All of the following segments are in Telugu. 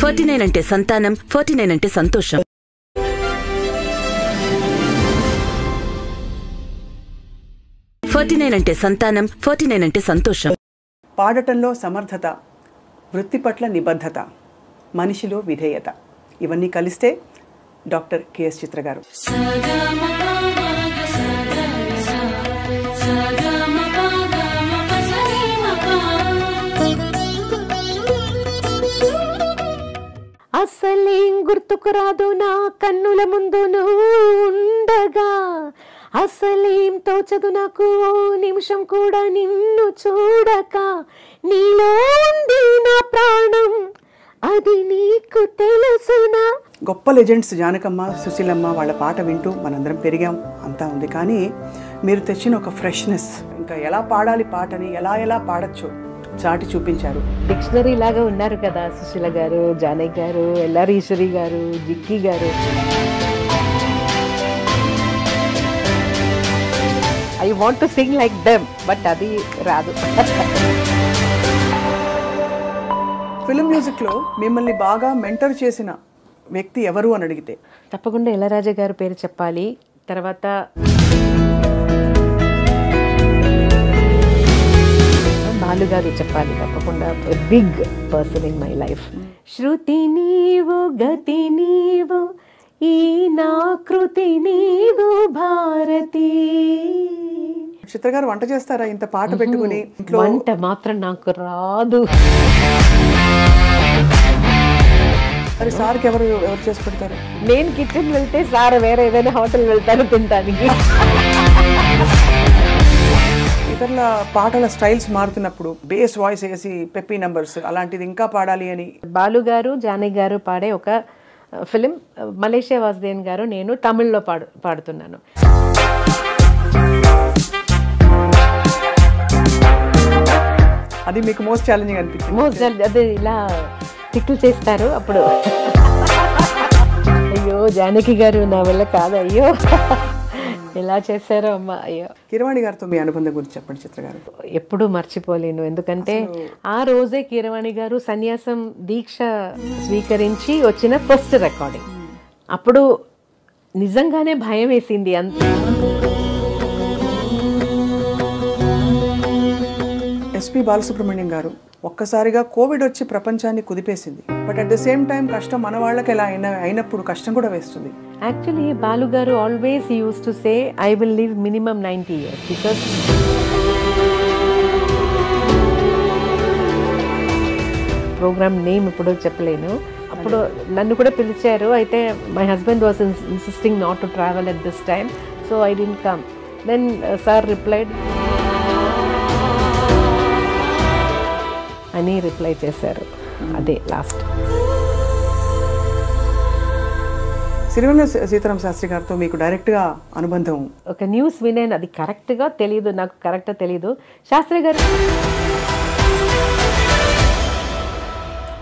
49 అంటే సంతానం, 49 అంటే సంతోషం. అంటే సంతానం, 49 అంటే సంతోషం. పాడటంలో సమర్థత, వృత్తి పట్ల నిబద్ధత, మనిషిలో విధేయత, ఇవన్నీ కలిస్తే డాక్టర్ కెఎస్ చిత్ర గారు. అసలేం గుర్తుకు రాదు నా కన్నుల ముందు ఉండగా, అసలేం తోచదు నాకు ఓ నిమిషం కూడా నిన్ను చూడక, నీలో ఉంది నా ప్రాణం అది నీకు తెలుసునా. గొప్ప లెజెండ్స్ జానకమ్మ, సుశీలమ్మ వాళ్ళ పాట వింటూ మనందరం పెరిగాం, అంతా ఉంది. కానీ మీరు తెచ్చిన ఒక ఫ్రెష్నెస్, ఇంకా ఎలా పాడాలి పాటని, ఎలా పాడచ్చు చాటి చూపించారు. డిక్షనరీ లాగా ఉన్నారు కదా సుశీల గారు, జానకి గారు, ఎల్ఆర్ ఈశ్వరి గారు, జిక్కి గారు. I want to sing like them, but అది రాదు. ఫిల్మ్ మ్యూజిక్లో మిమ్మల్ని బాగా మెంటర్ చేసిన వ్యక్తి ఎవరు అని అడిగితే తప్పకుండా ఇళయరాజా గారి పేరు చెప్పాలి. తర్వాత బాలు గారు చెప్పాలి తప్పకుండా. Big person in my life. శృతి నీవు, గతి నీవు, ఈ నా కృతి నీవు భారతి. చిత్ర గారు వంట చేస్తారా ఇంత పాట పెట్టుకుని? వంట మాత్రం నాకు రాదు. మరి సార్కి ఎవరు చేసి పెడతారు? నేను కిచెన్ వెళ్తే సార్ వేరే ఏదైనా హోటల్ వెళ్తారు తినడానికి. ఇతరుల పాటల స్టైల్స్ మారుతున్నప్పుడు బేస్ వాయిస్ వేసి పెప్పీ నంబర్స్ అలాంటిది ఇంకా పాడాలి అని బాలు గారు, జానకి గారు పాడే ఒక ఫిలిం, మలేషియా వాసుదేవన్ గారు, నేను తమిళ్లో పాడుతున్నాను. అది మీకు మోస్ట్ ఛాలెంజింగ్ అనిపించింది? అది ఇలా తిక్కులు చేస్తారు అప్పుడు. అయ్యో జానకి గారు నా వల్ల కాదు, అయ్యో ఎలా చేశారో అమ్మ, అయ్యో. కీరవాణి గారితో మీ అనుబంధం గురించి చెప్పండి చిత్ర గారు. ఎప్పుడూ మర్చిపోలేను, ఎందుకంటే ఆ రోజే కీరవాణి గారు సన్యాసం దీక్ష స్వీకరించి వచ్చిన ఫస్ట్ రికార్డింగ్. అప్పుడు నిజంగానే భయం వేసింది. ఎస్పి బాలసుబ్రహ్మణ్యం గారు, ఒక్కసారిగా కోవిడ్ వచ్చి ప్రపంచాన్ని కుదిపేసింది. But at the same time కష్టం మన వాళ్ళకి ఎలా అయినప్పుడు కష్టం కూడా వేస్తుంది. యాక్చువల్లీ బాలు గారు always use to say I will live minimum 90 years because program name ఇప్పుడు చెప్పలేను. అప్పుడు నన్ను కూడా పిలిచారు, అయితే my husband was insisting not to travel at this time, so I didn't come. Then sir replied అని రిప్లై చేశారు. అదే లాస్ట్. సిరివెన్నెల సీతారామ శాస్త్రి గారితో మీకు డైరెక్ట్గా అనుబంధం? ఒక న్యూస్ వినేను, అది కరెక్ట్గా తెలియదు, నాకు కరెక్ట్గా తెలియదు. శాస్త్రి గారు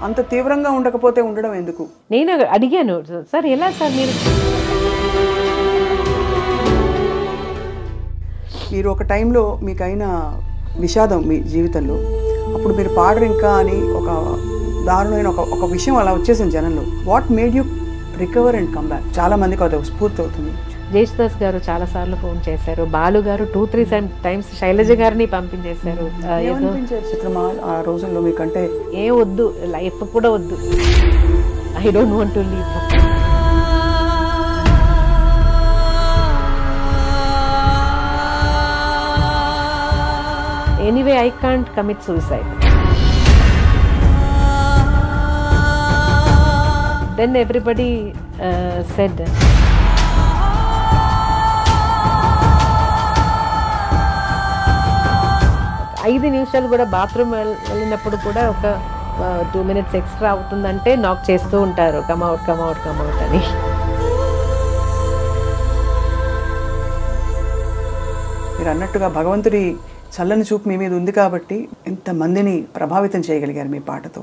అంత తీవ్రంగా ఉండకపోతే ఉండడం ఎందుకు? నేను అడిగాను, సార్ ఎలా సార్ మీరు ఒక టైంలో మీకైన విషాదం మీ జీవితంలో, అప్పుడు మీరు పాడరు ఇంకా అని ఒక దారుణమైన ఒక విషయం అలా వచ్చేసింది జనంలో. What made you recover and come back? చాలా మందికి అది స్ఫూర్తి అవుతుంది. జేసుదాస్ గారు చాలా సార్లు ఫోన్ చేశారు, బాలు గారు 2-3 times శైలజ గారిని పంపించేశారు. చిత్రమా ఆ రోజుల్లో మీకంటే ఏ వద్దు, లైఫ్ కూడా వద్దు, I don't want to leave. Anyway, I can't commit suicide. Then everybody said, 5 నిమిషాలు కూడా బాత్రూమ్ వెళ్ళినప్పుడు కూడా ఒక 2 minutes ఎక్స్ట్రా అవుతుందంటే నాక్ చేస్తూ ఉంటారు, కమ్అవుట్ అని. మీరు అన్నట్టుగా భగవంతుడి చల్లని చూపు మీ మీద ఉంది కాబట్టి ఎంతమందిని ప్రభావితం చేయగలిగారు మీ పాటతో.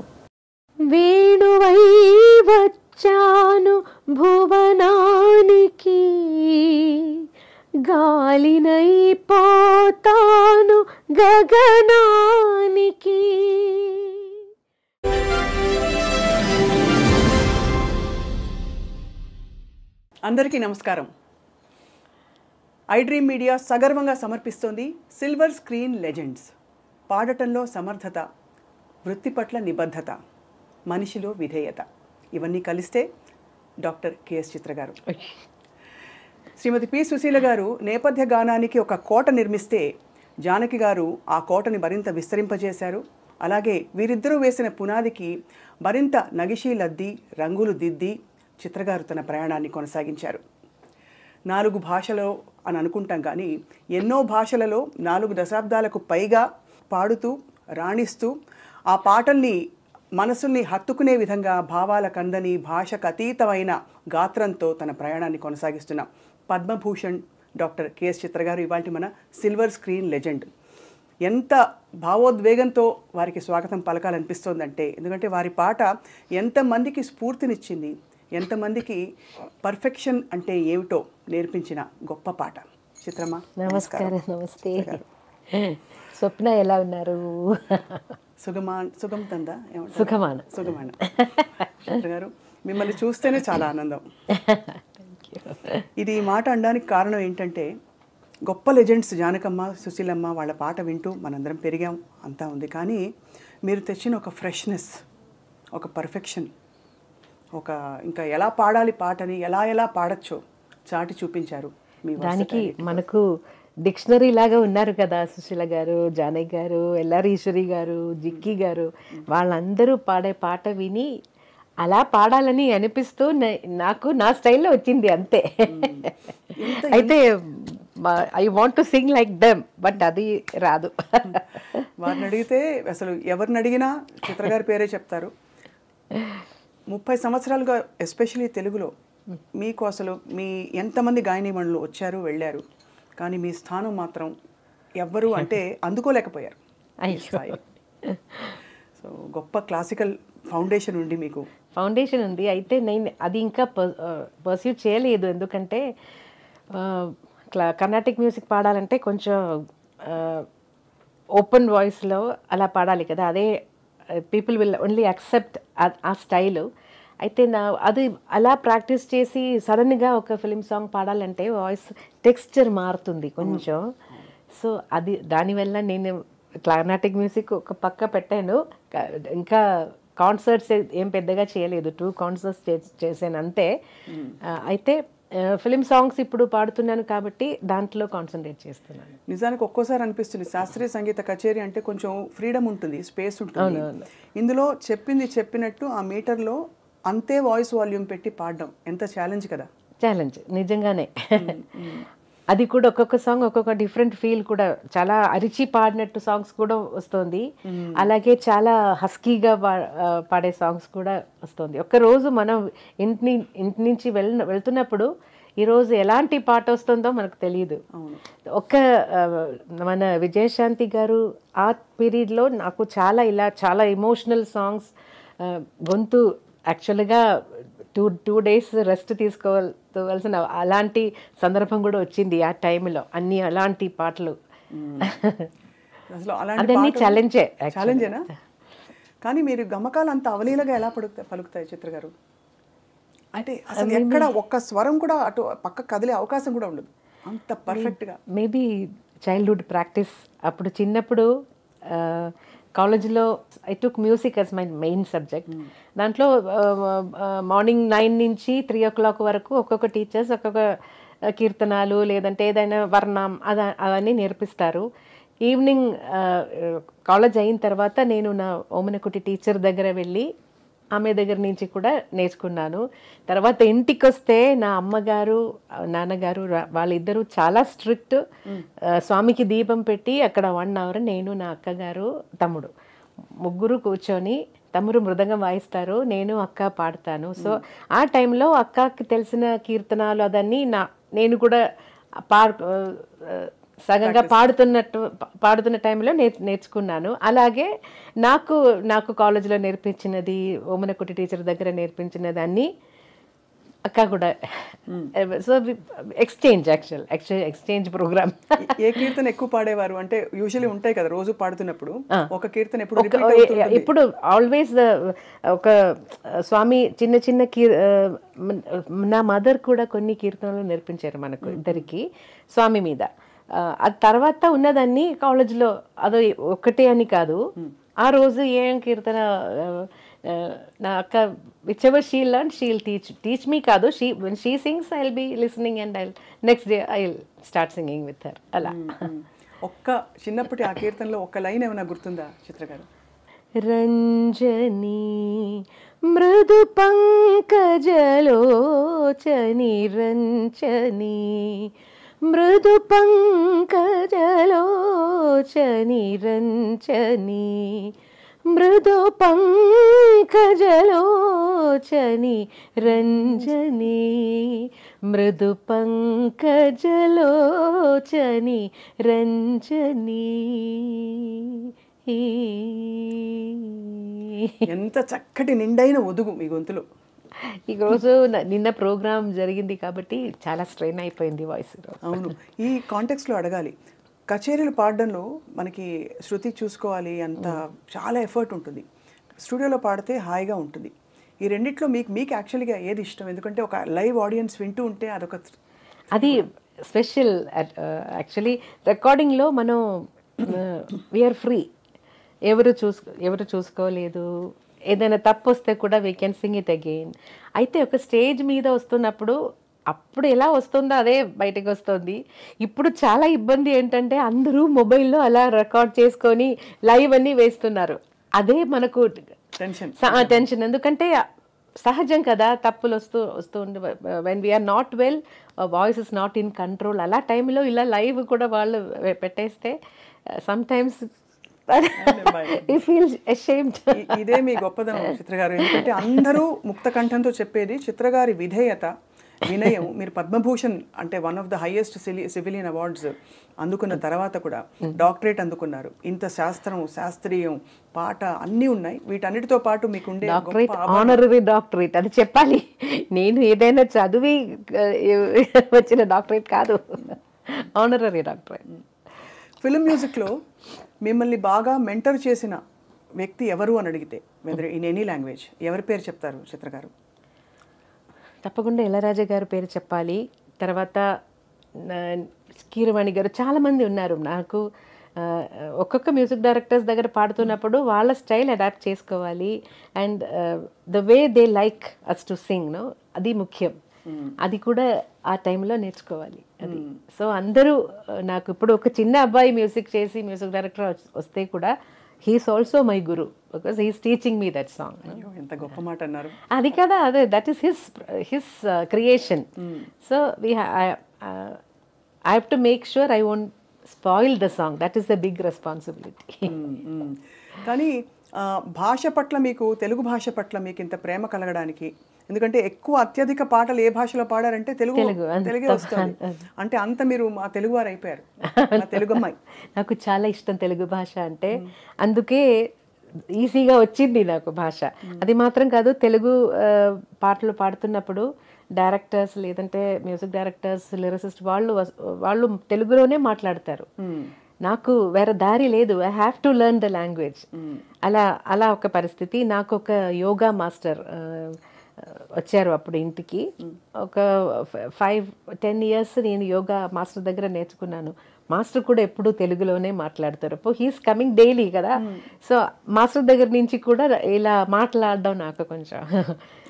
వేణువై వచ్చాను భువనానికి, గాలినై పోతాను గగనానికి. అందరికీ నమస్కారం. ఐ డ్రీమ్ మీడియా సగర్వంగా సమర్పిస్తోంది సిల్వర్ స్క్రీన్ లెజెండ్స్. పాడటంలో సమర్థత, వృత్తి పట్ల నిబద్ధత, మనిషిలో విధేయత, ఇవన్నీ కలిస్తే డాక్టర్ కెఎస్ చిత్ర గారు. శ్రీమతి పి సుశీల గారు నేపథ్య గానానికి ఒక కోట నిర్మిస్తే జానకి గారు ఆ కోటని మరింత విస్తరింపజేశారు. అలాగే వీరిద్దరూ వేసిన పునాదికి మరింత నగిషీలద్ది, రంగులు దిద్ది చిత్రగారు తన ప్రయాణాన్ని కొనసాగించారు. 4 భాషలో అని అనుకుంటాం, కానీ ఎన్నో భాషలలో 4 దశాబ్దాలకు పైగా పాడుతూ రాణిస్తూ ఆ పాటల్ని మనసుల్ని హత్తుకునే విధంగా భావాల కందని భాషకు అతీతమైన గాత్రంతో తన ప్రయాణాన్ని కొనసాగిస్తున్న పద్మభూషణ్ డాక్టర్ కెఎస్ చిత్ర గారు ఇవాళ మన సిల్వర్ స్క్రీన్ లెజెండ్. ఎంత భావోద్వేగంతో వారికి స్వాగతం పలకాలనిపిస్తోందంటే, ఎందుకంటే వారి పాట ఎంతమందికి స్ఫూర్తినిచ్చింది, ఎంతమందికి పర్ఫెక్షన్ అంటే ఏమిటో నేర్పించిన గొప్ప పాట. చిత్రమా నమస్కారం. నమస్తే స్వప్న, ఎలా ఉన్నారు? సుగం తందా సుఖమాన సుగమాన. చిత్ర గారు మిమ్మల్ని చూస్తేనే చాలా ఆనందం. ఇది ఈ మాట అనడానికి కారణం ఏంటంటే, గొప్ప లెజెండ్స్ జానకమ్మ, సుశీలమ్మ వాళ్ళ పాట వింటూ మనందరం పెరిగాం, అంతా ఉంది. కానీ మీరు తెచ్చిన ఒక ఫ్రెష్నెస్, ఒక పర్ఫెక్షన్, ఒక ఇంకా ఎలా పాడాలి పాటని ఎలా పాడచ్చో చాటి చూపించారు. దానికి మనకు డిక్షనరీ లాగా ఉన్నారు కదా సుశీల గారు, జానకి గారు, ఎల్ఆర్ ఈశ్వరి గారు, జిక్కి గారు. వాళ్ళందరూ పాడే పాట విని అలా పాడాలని అనిపిస్తూ నాకు నా స్టైల్లో వచ్చింది అంతే. అయితే I want to sing like them, but అది రాదు. వారిని అడిగితే అసలు ఎవరిని అడిగినా చిత్రగారి పేరే చెప్తారు. 30 సంవత్సరాలుగా ఎస్పెషలీ తెలుగులో మీకు అసలు మీ ఎంతమంది గాయనీమణులు వచ్చారు వెళ్ళారు, కానీ మీ స్థానం మాత్రం ఎవ్వరు అంటే అందుకోలేకపోయారు. సో గొప్ప క్లాసికల్ ఫౌండేషన్ ఉంది, మీకు ఫౌండేషన్ ఉంది. అయితే నేను అది ఇంకా పర్స్యూ చేయలేదు, ఎందుకంటే కర్ణాటిక్ మ్యూజిక్ పాడాలంటే కొంచెం ఓపెన్ వాయిస్లో అలా పాడాలి కదా, అదే పీపుల్ విల్ ఓన్లీ యాక్సెప్ట్ ఆ స్టైలు. అయితే అది అలా ప్రాక్టీస్ చేసి సడన్గా ఒక ఫిలిం సాంగ్ పాడాలంటే వాయిస్ టెక్స్చర్ మారుతుంది కొంచెం. సో అది దానివల్ల నేను కర్ణాటిక్ మ్యూజిక్ ఒక పక్క పెట్టాను. ఇంకా కాన్సర్ట్స్ ఏం పెద్దగా చేయలేదు, 2 కాన్సర్ట్స్ చేశాను అంతే. అయితే ఫిలిం సాంగ్స్ ఇప్పుడు పాడుతున్నాను కాబట్టి దాంట్లో కాన్సన్ట్రేట్ చేస్తున్నాను. నిజానికి ఒక్కోసారి అనిపిస్తుంది శాస్త్రీయ సంగీత కచేరీ అంటే కొంచెం ఫ్రీడమ్ ఉంటుంది, స్పేస్ ఉంటుంది. ఇందులో చెప్పింది చెప్పినట్టు ఆ మీటర్లో అంతే వాయిస్ వాల్యూమ్ పెట్టి పాడడం ఎంత ఛాలెంజ్ కదా. ఛాలెంజ్ నిజంగానే. అది కూడా ఒక్కొక్క సాంగ్ ఒక్కొక్క డిఫరెంట్ ఫీల్, కూడా చాలా అరిచి పాడినట్టు సాంగ్స్ కూడా వస్తుంది, అలాగే చాలా హస్కీగా పాడే సాంగ్స్ కూడా వస్తుంది. ఒక్కరోజు మనం ఇంటి నుంచి వెళ్తున్నప్పుడు ఈరోజు ఎలాంటి పాట వస్తుందో మనకు తెలియదు. మన విజయశాంతి గారు ఆ పీరియడ్లో నాకు చాలా ఎమోషనల్ సాంగ్స్, గొంతు యాక్చువల్గా 2 days రెస్ట్ తీసుకోవాల్సిన అలాంటి సందర్భం కూడా వచ్చింది ఆ టైంలో. అన్ని అలాంటి పాటలు అదన్నీ ఛాలెంజేనా? కానీ మీరు గమకాలు అంత అవలీలగా ఎలా పలుకుతాయి చిత్ర గారు? అంటే అసలు ఎక్కడ ఒక్క స్వరం కూడా అటు పక్క కదిలే అవకాశం కూడా ఉండదు, అంత పర్ఫెక్ట్గా. Maybe childhood practice. అప్పుడు చిన్నప్పుడు కాలేజీలో I took music as my main subject. దాంట్లో మార్నింగ్ 9 నుంచి 3 o'clock వరకు ఒక్కొక్క టీచర్స్ ఒక్కొక్క కీర్తనాలు లేదంటే ఏదైనా వర్ణం అవన్నీ నేర్పిస్తారు. ఈవినింగ్ కాలేజ్ అయిన తర్వాత నేను నా ఓమనకుటి టీచర్ దగ్గర వెళ్ళి ఆమె దగ్గర నుంచి కూడా నేర్చుకున్నాను. తర్వాత ఇంటికి వస్తే నా అమ్మగారు నాన్నగారు వాళ్ళిద్దరూ చాలా స్ట్రిక్ట్. స్వామికి దీపం పెట్టి అక్కడ 1 hour నేను నా అక్కగారు తమ్ముడు ముగ్గురు కూర్చొని, తమ్ముడు మృదంగం వాయిస్తారు, నేను అక్క పాడతాను. సో ఆ టైంలో అక్కకి తెలిసిన కీర్తనాలు అదన్నీ నేను కూడా సగంగా పాడుతున్న టైంలో నేర్చుకున్నాను. అలాగే నాకు కాలేజీలో నేర్పించినది, ఓమనకుటి టీచర్ దగ్గర నేర్పించినది అన్నీ అక్క కూడా. So exchange program. ఏ కీర్తన ఎక్కువ పాడేవారు? అంటే యూజువల్లీ ఉంటాయి కదా రోజు పాడుతున్నప్పుడు ఒక కీర్తన ఎప్పుడు ఇప్పుడు ఆల్వేస్ ఒక స్వామి చిన్న చిన్న నా మదర్ కూడా కొన్ని కీర్తనలు నేర్పించారు మనకు ఇద్దరికి స్వామి మీద. అది తర్వాత ఉన్నదాన్ని కాలేజ్లో అదో ఒకటే అని కాదు, ఆ రోజు ఏం కీర్తన నా అక్క which ever she learn she will teach me కాదు, when she sings I'll be listening and next day I'll start singing with her. అలా ఒక్క చిన్నప్పటి ఆ కీర్తనలో ఒక్క లైన్ ఏమైనా గుర్తుందా చిత్ర గారు? రంజని మృదు పంకజలోచని రంజని మృదు పంకజలోచని రంజని మృదు పంకజలోచని రంజని మృదు పంకజలోచని రంజని. ఎంత చక్కటి నిండైన ఒదుగు మీ గొంతులో. ఈరోజు నిన్న ప్రోగ్రామ్ జరిగింది కాబట్టి చాలా స్ట్రెయిన్ అయిపోయింది వాయిస్. అవును, ఈ కాంటెక్స్లో అడగాలి, కచేరీలు పాడడంలో మనకి శృతి చూసుకోవాలి, అంత చాలా ఎఫర్ట్ ఉంటుంది. స్టూడియోలో పాడితే హాయిగా ఉంటుంది. ఈ రెండిట్లో మీకు యాక్చువల్గా ఏది ఇష్టం? ఎందుకంటే ఒక లైవ్ ఆడియన్స్ వింటూ ఉంటే అదొక అది స్పెషల్. యాక్చువల్లీ రికార్డింగ్లో మనం వీఆర్ ఫ్రీ, ఎవరు చూసుకోలేదు, ఏదైనా తప్పు వస్తే కూడా we can sing it again. అయితే ఒక స్టేజ్ మీద వస్తున్నప్పుడు అప్పుడు ఎలా వస్తుందో అదే బయటకు వస్తుంది. ఇప్పుడు చాలా ఇబ్బంది ఏంటంటే అందరూ మొబైల్లో అలా రికార్డ్ చేసుకొని లైవ్ అన్నీ వేస్తున్నారు. అదే మనకు టెన్షన్. ఎందుకంటే సహజం కదా, తప్పులు వస్తూ when we're not well, voice is not in control. అలా టైంలో ఇలా లైవ్ కూడా వాళ్ళు పెట్టేస్తే సమ్టైమ్స్ ఇదే మీ గొప్పదనం చిత్ర గారు. ఎందుకంటే అందరూ ముక్త కంఠంతో చెప్పేది చిత్ర గారి విధేయత, వినయం. మీరు పద్మభూషణ్ అంటే one of the highest civilian awards అందుకున్న తర్వాత కూడా డాక్టరేట్ అందుకున్నారు. ఇంత శాస్త్రీయం పాట అన్నీ ఉన్నాయి. వీటన్నిటితో పాటు మీకు ఉండే ఆనరరీ డాక్టరేట్ అది చెప్పాలి. నేను ఏదైనా చదివి వచ్చిన డాక్టరేట్ కాదు, ఆనరరీ డాక్టరేట్. ఫిల్మ్ మ్యూజిక్లో మిమ్మల్ని బాగా మెంటర్ చేసిన వ్యక్తి ఎవరు అని అడిగితే వెదర్ ఇన్ ఎనీ లాంగ్వేజ్ ఎవరి పేరు చెప్తారు చిత్ర గారు? తప్పకుండా ఇళయరాజా గారి పేరు చెప్పాలి. తర్వాత కీరవాణి గారు, చాలామంది ఉన్నారు. నాకు ఒక్కొక్క మ్యూజిక్ డైరెక్టర్స్ దగ్గర పాడుతున్నప్పుడు వాళ్ళ స్టైల్ అడాప్ట్ చేసుకోవాలి. And the way they like us to sing no, అది ముఖ్యం. అది కూడా ఆ టైంలో నేర్చుకోవాలి. అది సో అందరూ నాకు ఇప్పుడు ఒక చిన్న అబ్బాయి మ్యూజిక్ చేసి మ్యూజిక్ డైరెక్టర్ వస్తే కూడా he's also my guru, because he's teaching me that song. ఎంత గొప్ప మాట అన్నారు. అది కదా, అదే that is his creation. So I have to make sure I won't spoil the song. That is the big responsibility. కానీ భాష పట్ల మీకు, తెలుగు భాష పట్ల మీకు ఇంత ప్రేమ కలగడానికి, ఎందుకంటే ఎక్కువ అత్యధిక పాటలు ఏ భాషలో పాడారంటే తెలుగే వస్తుంది. అంటే అంత మీరు మా తెలుగు వారు అయిపోయారు, తెలుగు అమ్మాయి. నాకు చాలా ఇష్టం తెలుగు భాష అంటే, అందుకే ఈజీగా వచ్చింది నాకు భాష. అది మాత్రం కాదు, తెలుగు పాటలు పాడుతున్నప్పుడు డైరెక్టర్స్ లేదంటే మ్యూజిక్ డైరెక్టర్స్, లిరిసిస్ట్ వాళ్ళు తెలుగులోనే మాట్లాడతారు. నాకు వేరే దారి లేదు, I have to learn the language. అలా ఒక పరిస్థితి. నాకు ఒక యోగా మాస్టర్ వచ్చారు అప్పుడు ఇంటికి. ఒక 5-10 ఇయర్స్ నేను యోగా మాస్టర్ దగ్గర నేర్చుకున్నాను. మాస్టర్ కూడా ఎప్పుడు తెలుగులోనే మాట్లాడతారు. హీస్ కమింగ్ డైలీ కదా, సో మాస్టర్ దగ్గర నుంచి కూడా ఇలా మాట్లాడడం నాకు కొంచెం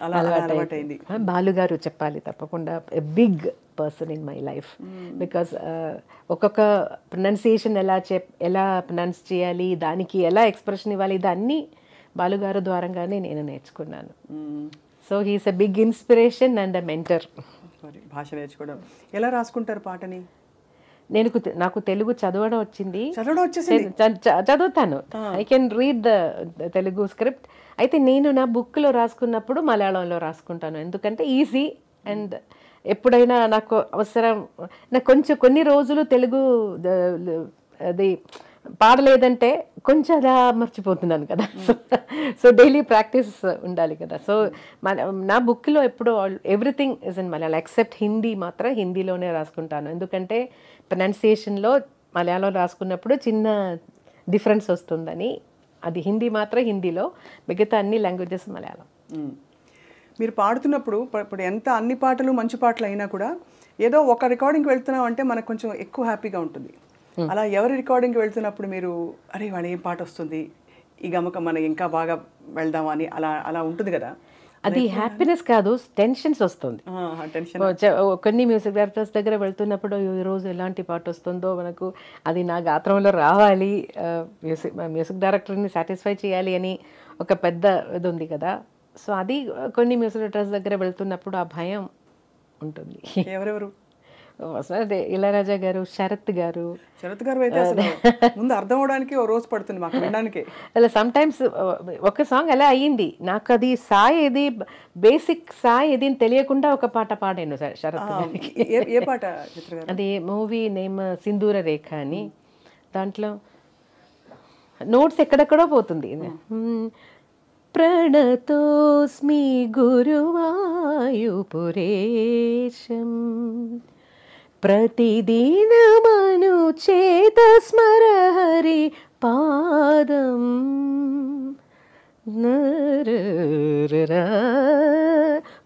అలవాటైంది. బాలుగారు చెప్పాలి తప్పకుండా, big person in my life. Because ఒక్కొక్క ప్రొనౌన్సియేషన్ ఎలా ప్రొనౌన్స్ చేయాలి, దానికి ఎలా ఎక్స్ప్రెషన్ ఇవ్వాలి, ఇదన్నీ బాలుగారు ద్వారంగానే నేను నేర్చుకున్నాను. So he's a big inspiration and a mentor. భాష నేర్చుకోవడం ఎలా రాసుకుంటారు పాటని? నాకు తెలుగు చదవడం వచ్చింది, చదువుతాను. I can read the Telugu script. అయితే నేను నా బుక్లో రాసుకున్నప్పుడు మలయాళంలో రాసుకుంటాను, ఎందుకంటే ఈజీ. అండ్ ఎప్పుడైనా నాకు అవసరం, నాకు కొన్ని రోజులు తెలుగు అది పాడలేదంటే కొంచెం అలా మర్చిపోతున్నాను కదా. సో డైలీ ప్రాక్టీస్ ఉండాలి కదా. సో నా బుక్లో ఎప్పుడు everything is in Malayalam except Hindi. మాత్రం హిందీలోనే రాసుకుంటాను, ఎందుకంటే ప్రొనౌన్సియేషన్లో మలయాళం రాసుకున్నప్పుడు చిన్న డిఫరెన్స్ వస్తుందని. అది హిందీ మాత్రం హిందీలో, మిగతా అన్ని లాంగ్వేజెస్ మలయాళం. మీరు పాడుతున్నప్పుడు ఇప్పుడు ఎంత అన్ని పాటలు మంచి పాటలు అయినా కూడా ఏదో ఒక రికార్డింగ్కి వెళ్తున్నాం అంటే మనకు కొంచెం ఎక్కువ హ్యాపీగా ఉంటుంది. అలా ఎవరి రికార్డింగ్కి వెళ్తున్నప్పుడు మీరు అరే వాడు ఏం పాట వస్తుంది, ఈ గమకం మనం ఇంకా బాగా వెళ్దాం అని అలా అలా ఉంటుంది కదా? అది హ్యాపీనెస్ కాదు, టెన్షన్స్ వస్తుంది. కొన్ని మ్యూజిక్ డైరెక్టర్స్ దగ్గర వెళ్తున్నప్పుడు ఈరోజు ఎలాంటి పాట వస్తుందో మనకు అది నా గాత్రంలో రావాలి, మ్యూజిక్ డైరెక్టర్ని సాటిస్ఫై చేయాలి అని ఒక పెద్ద ఇది ఉంది కదా. సో అది కొన్ని మ్యూజిక్ డైరెక్టర్స్ దగ్గర వెళ్తున్నప్పుడు ఆ భయం ఉంటుంది. ఎవరెవరు? ఇళయరాజా గారు, శరత్ గారు. శరత్ గారు అయితే ముందు అర్థం అవడానికి ఓ రోజు పడుతుంది మాకు వినడానికి. అలా సమ్ టైమ్స్ ఒక సాంగ్ అలా అయ్యింది నాకు, అది సాయి ఏది బేసిక్ సాయి ఏది అని తెలియకుండా ఒక పాట పాడాను శరత్ గారికి. ఏ పాట చిత్ర గారు? అది మూవీ నేమ్ సింధూర రేఖ అని. దాంట్లో నోట్స్ ఎక్కడెక్కడో పోతుంది. ప్రణతోస్మి గురువాయుపురేశం ప్రతిదినమను చేత స్మర హరి పాదం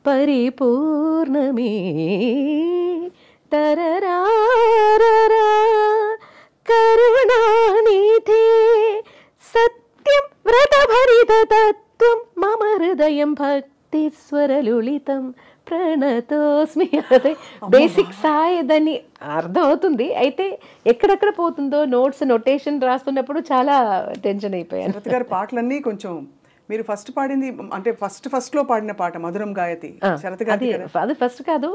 పరిపూర్ణమే తరరారరా కరుణానిధే సత్యం వ్రతభరిత తత్వం మమ హృదయం భక్తి స్వరలులితం ప్రణతోస్మి. అదే బేసిక్ సాయి దాన్ని అర్థం అవుతుంది, అయితే ఎక్కడెక్కడ పోతుందో నోట్స్ నోటేషన్ రాస్తున్నప్పుడు చాలా టెన్షన్ అయిపోయాను. శరత్ గారి పాటలన్నీ కొంచెం మీరు ఫస్ట్ పాడింది అంటే ఫస్ట్ లో పాడిన పాట మధురం గాయతి శరత్ గారి. అది ఫస్ట్ కాదు,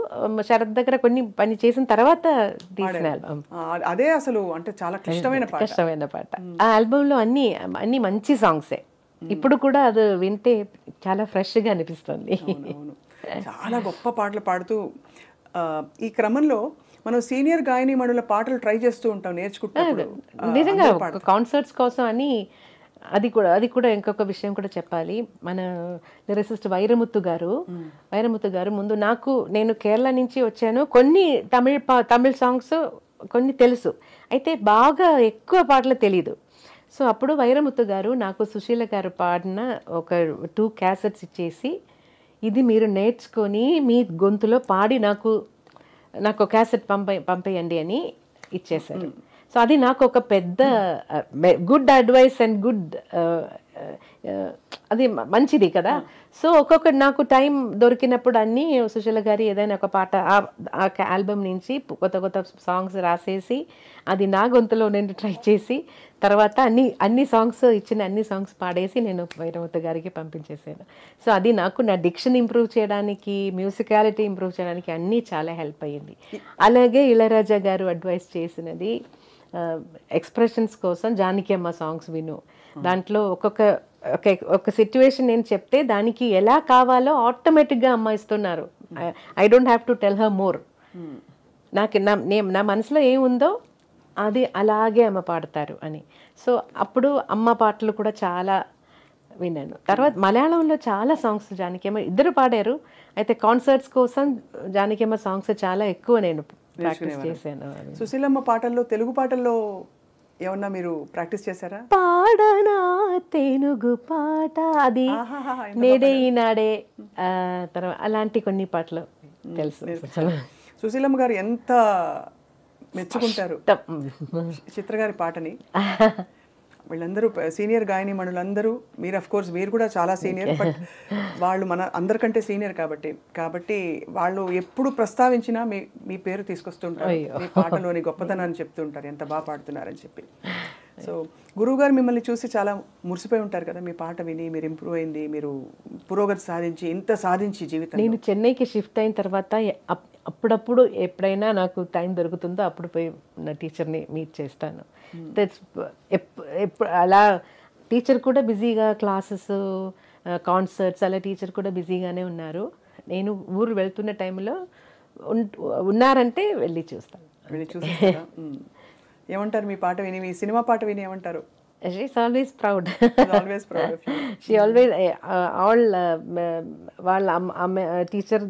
శరత్ దగ్గర కొన్ని పని చేసిన తర్వాత తీసిన ఆల్బమ్. అదే అసలు అంటే చాలా కష్టమైన పాట. ఆ ఆల్బమ్ లో అన్ని మంచి సాంగ్సే. ఇప్పుడు కూడా అది వింటే చాలా ఫ్రెష్ గా అనిపిస్తుంది. చాలా గొప్ప పాటలు పాడుతూ ఈ క్రమంలో మనం సీనియర్ గాయని మణుల పాటలు ట్రై చేస్తూ ఉంటాం నేర్చుకుంటాం నిజంగా కాన్సర్ట్స్ కోసం అని. అది కూడా ఇంకొక విషయం కూడా చెప్పాలి. మన లిరిసిస్ట్ వైరముత్తు గారు ముందు నేను కేరళ నుంచి వచ్చాను, కొన్ని తమిళ్ సాంగ్స్ కొన్ని తెలుసు, అయితే బాగా ఎక్కువ పాటలు తెలీదు. సో అప్పుడు వైరముత్తు గారు నాకు సుశీల గారు పాడిన ఒక 2 క్యాసెట్స్ ఇచ్చేసి, ఇది మీరు నేర్చుకొని మీ గొంతులో పాడి నాకు క్యాసెట్ పంపేయండి అని ఇచ్చేశారు. సో అది నాకు ఒక పెద్ద గుడ్ అడ్వైస్ అండ్ గుడ్ అది మంచిది కదా. సో నాకు టైం దొరికినప్పుడు అన్నీ సుశీల గారి ఏదైనా ఒక పాట ఆ ఆల్బమ్ నుంచి కొత్త సాంగ్స్ రాసేసి అది నా గొంతులో నేను ట్రై చేసి తర్వాత అన్ని సాంగ్స్ పాడేసి నేను వైరముత్తు గారికి పంపించేసాను. సో అది నాకు నా డిక్షన్ ఇంప్రూవ్ చేయడానికి, మ్యూజికాలిటీ ఇంప్రూవ్ చేయడానికి అన్నీ చాలా హెల్ప్ అయ్యింది. అలాగే ఇళయరాజా గారు అడ్వైస్ చేసినది ఎక్స్ప్రెషన్స్ కోసం జానకి అమ్మ సాంగ్స్ విను. దాంట్లో ఒక సిచ్యువేషన్ నేను చెప్తే దానికి ఎలా కావాలో ఆటోమేటిక్గా అమ్మ ఇస్తున్నారు. I don't have to tell her more. నాకు నా మనసులో ఏముందో అది అలాగే అమ్మ పాడతారు అని. సో అప్పుడు అమ్మ పాటలు కూడా చాలా విన్నాను. తర్వాత మలయాళంలో చాలా సాంగ్స్ జానకి అమ్మ ఇద్దరు పాడారు, అయితే కాన్సర్ట్స్ కోసం జానకి అమ్మ సాంగ్స్ చాలా ఎక్కువ నేను ప్రాక్టీస్ చేశాను. సుశీలమ్మ పాటల్లో తెలుగు పాటల్లో ఏమన్నా మీరు ప్రాక్టీస్ చేశారా? పాడనా తెలుగు పాట, అది నేడే ఈనాడే, తర్వాత అలాంటి కొన్ని పాటలు తెలుసు. సుశీలమ్మ గారు ఎంత మెచ్చుకుంటారు చిత్ర గారి పాటని. వీళ్ళందరూ సీనియర్ గాయని మణులందరూ, మీరు అఫ్ కోర్స్ మీరు కూడా చాలా సీనియర్, బట్ వాళ్ళు మన అందరికంటే సీనియర్ కాబట్టి వాళ్ళు ఎప్పుడు ప్రస్తావించినా మీ పేరు తీసుకొస్తుంటారు, మీ పాటలోని గొప్పతనాన్ని చెప్తుంటారు, ఎంత బాగా పాడుతున్నారని చెప్పి. సో గురువు గారు మిమ్మల్ని చూసి చాలా మురిసిపోయి ఉంటారు కదా, మీ పాట విని మీరు ఇంప్రూవ్ అయింది, మీరు పురోగతి సాధించి ఇంత సాధించి జీవితం. నేను చెన్నైకి షిఫ్ట్ అయిన తర్వాత అప్పుడప్పుడు ఎప్పుడైనా నాకు టైం దొరుకుతుందో అప్పుడు పోయి నా టీచర్ని మీట్ చేస్తాను. అలా టీచర్ కూడా బిజీగా క్లాసెస్, కాన్సర్ట్స్ అలా టీచర్ కూడా బిజీగానే ఉన్నారు. నేను ఊరు వెళ్తున్న టైంలో ఉన్నారంటే వెళ్ళి చూస్తాను. ఏమంటారు మీ పాట విని, మీ సినిమా పాట విని ఏమంటారు? She's always proud. Always proud of you. She always all వాళ్ళ టీచర్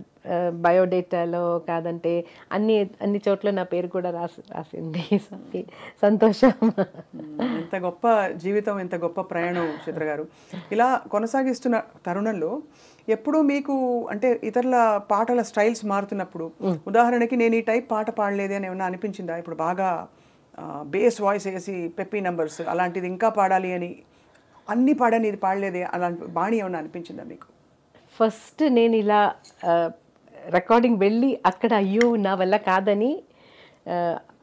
బయోడేటాలో కాదంటే అన్ని చోట్ల నా పేరు కూడా రాసింది. సంతోషం. ఎంత గొప్ప జీవితం, ఎంత గొప్ప ప్రయాణం చిత్ర గారు. ఇలా కొనసాగిస్తున్న తరుణంలో ఎప్పుడు మీకు అంటే ఇతరుల పాటల స్టైల్స్ మారుతున్నప్పుడు, ఉదాహరణకి నేను ఈ టైప్ పాట పాడలేదే అని ఏమన్నా అనిపించిందా? ఇప్పుడు బాగా బేస్ వాయిస్ వేసి పెప్పీ నంబర్స్ అలాంటిది ఇంకా పాడాలి అని అన్ని పాడని ఇది పాడలేదే అలాంటి బాణి ఏమన్నా అనిపించిందా మీకు? ఫస్ట్ నేను ఇలా రికార్డింగ్ వెళ్ళి అక్కడ అయ్యో నా వల్ల కాదని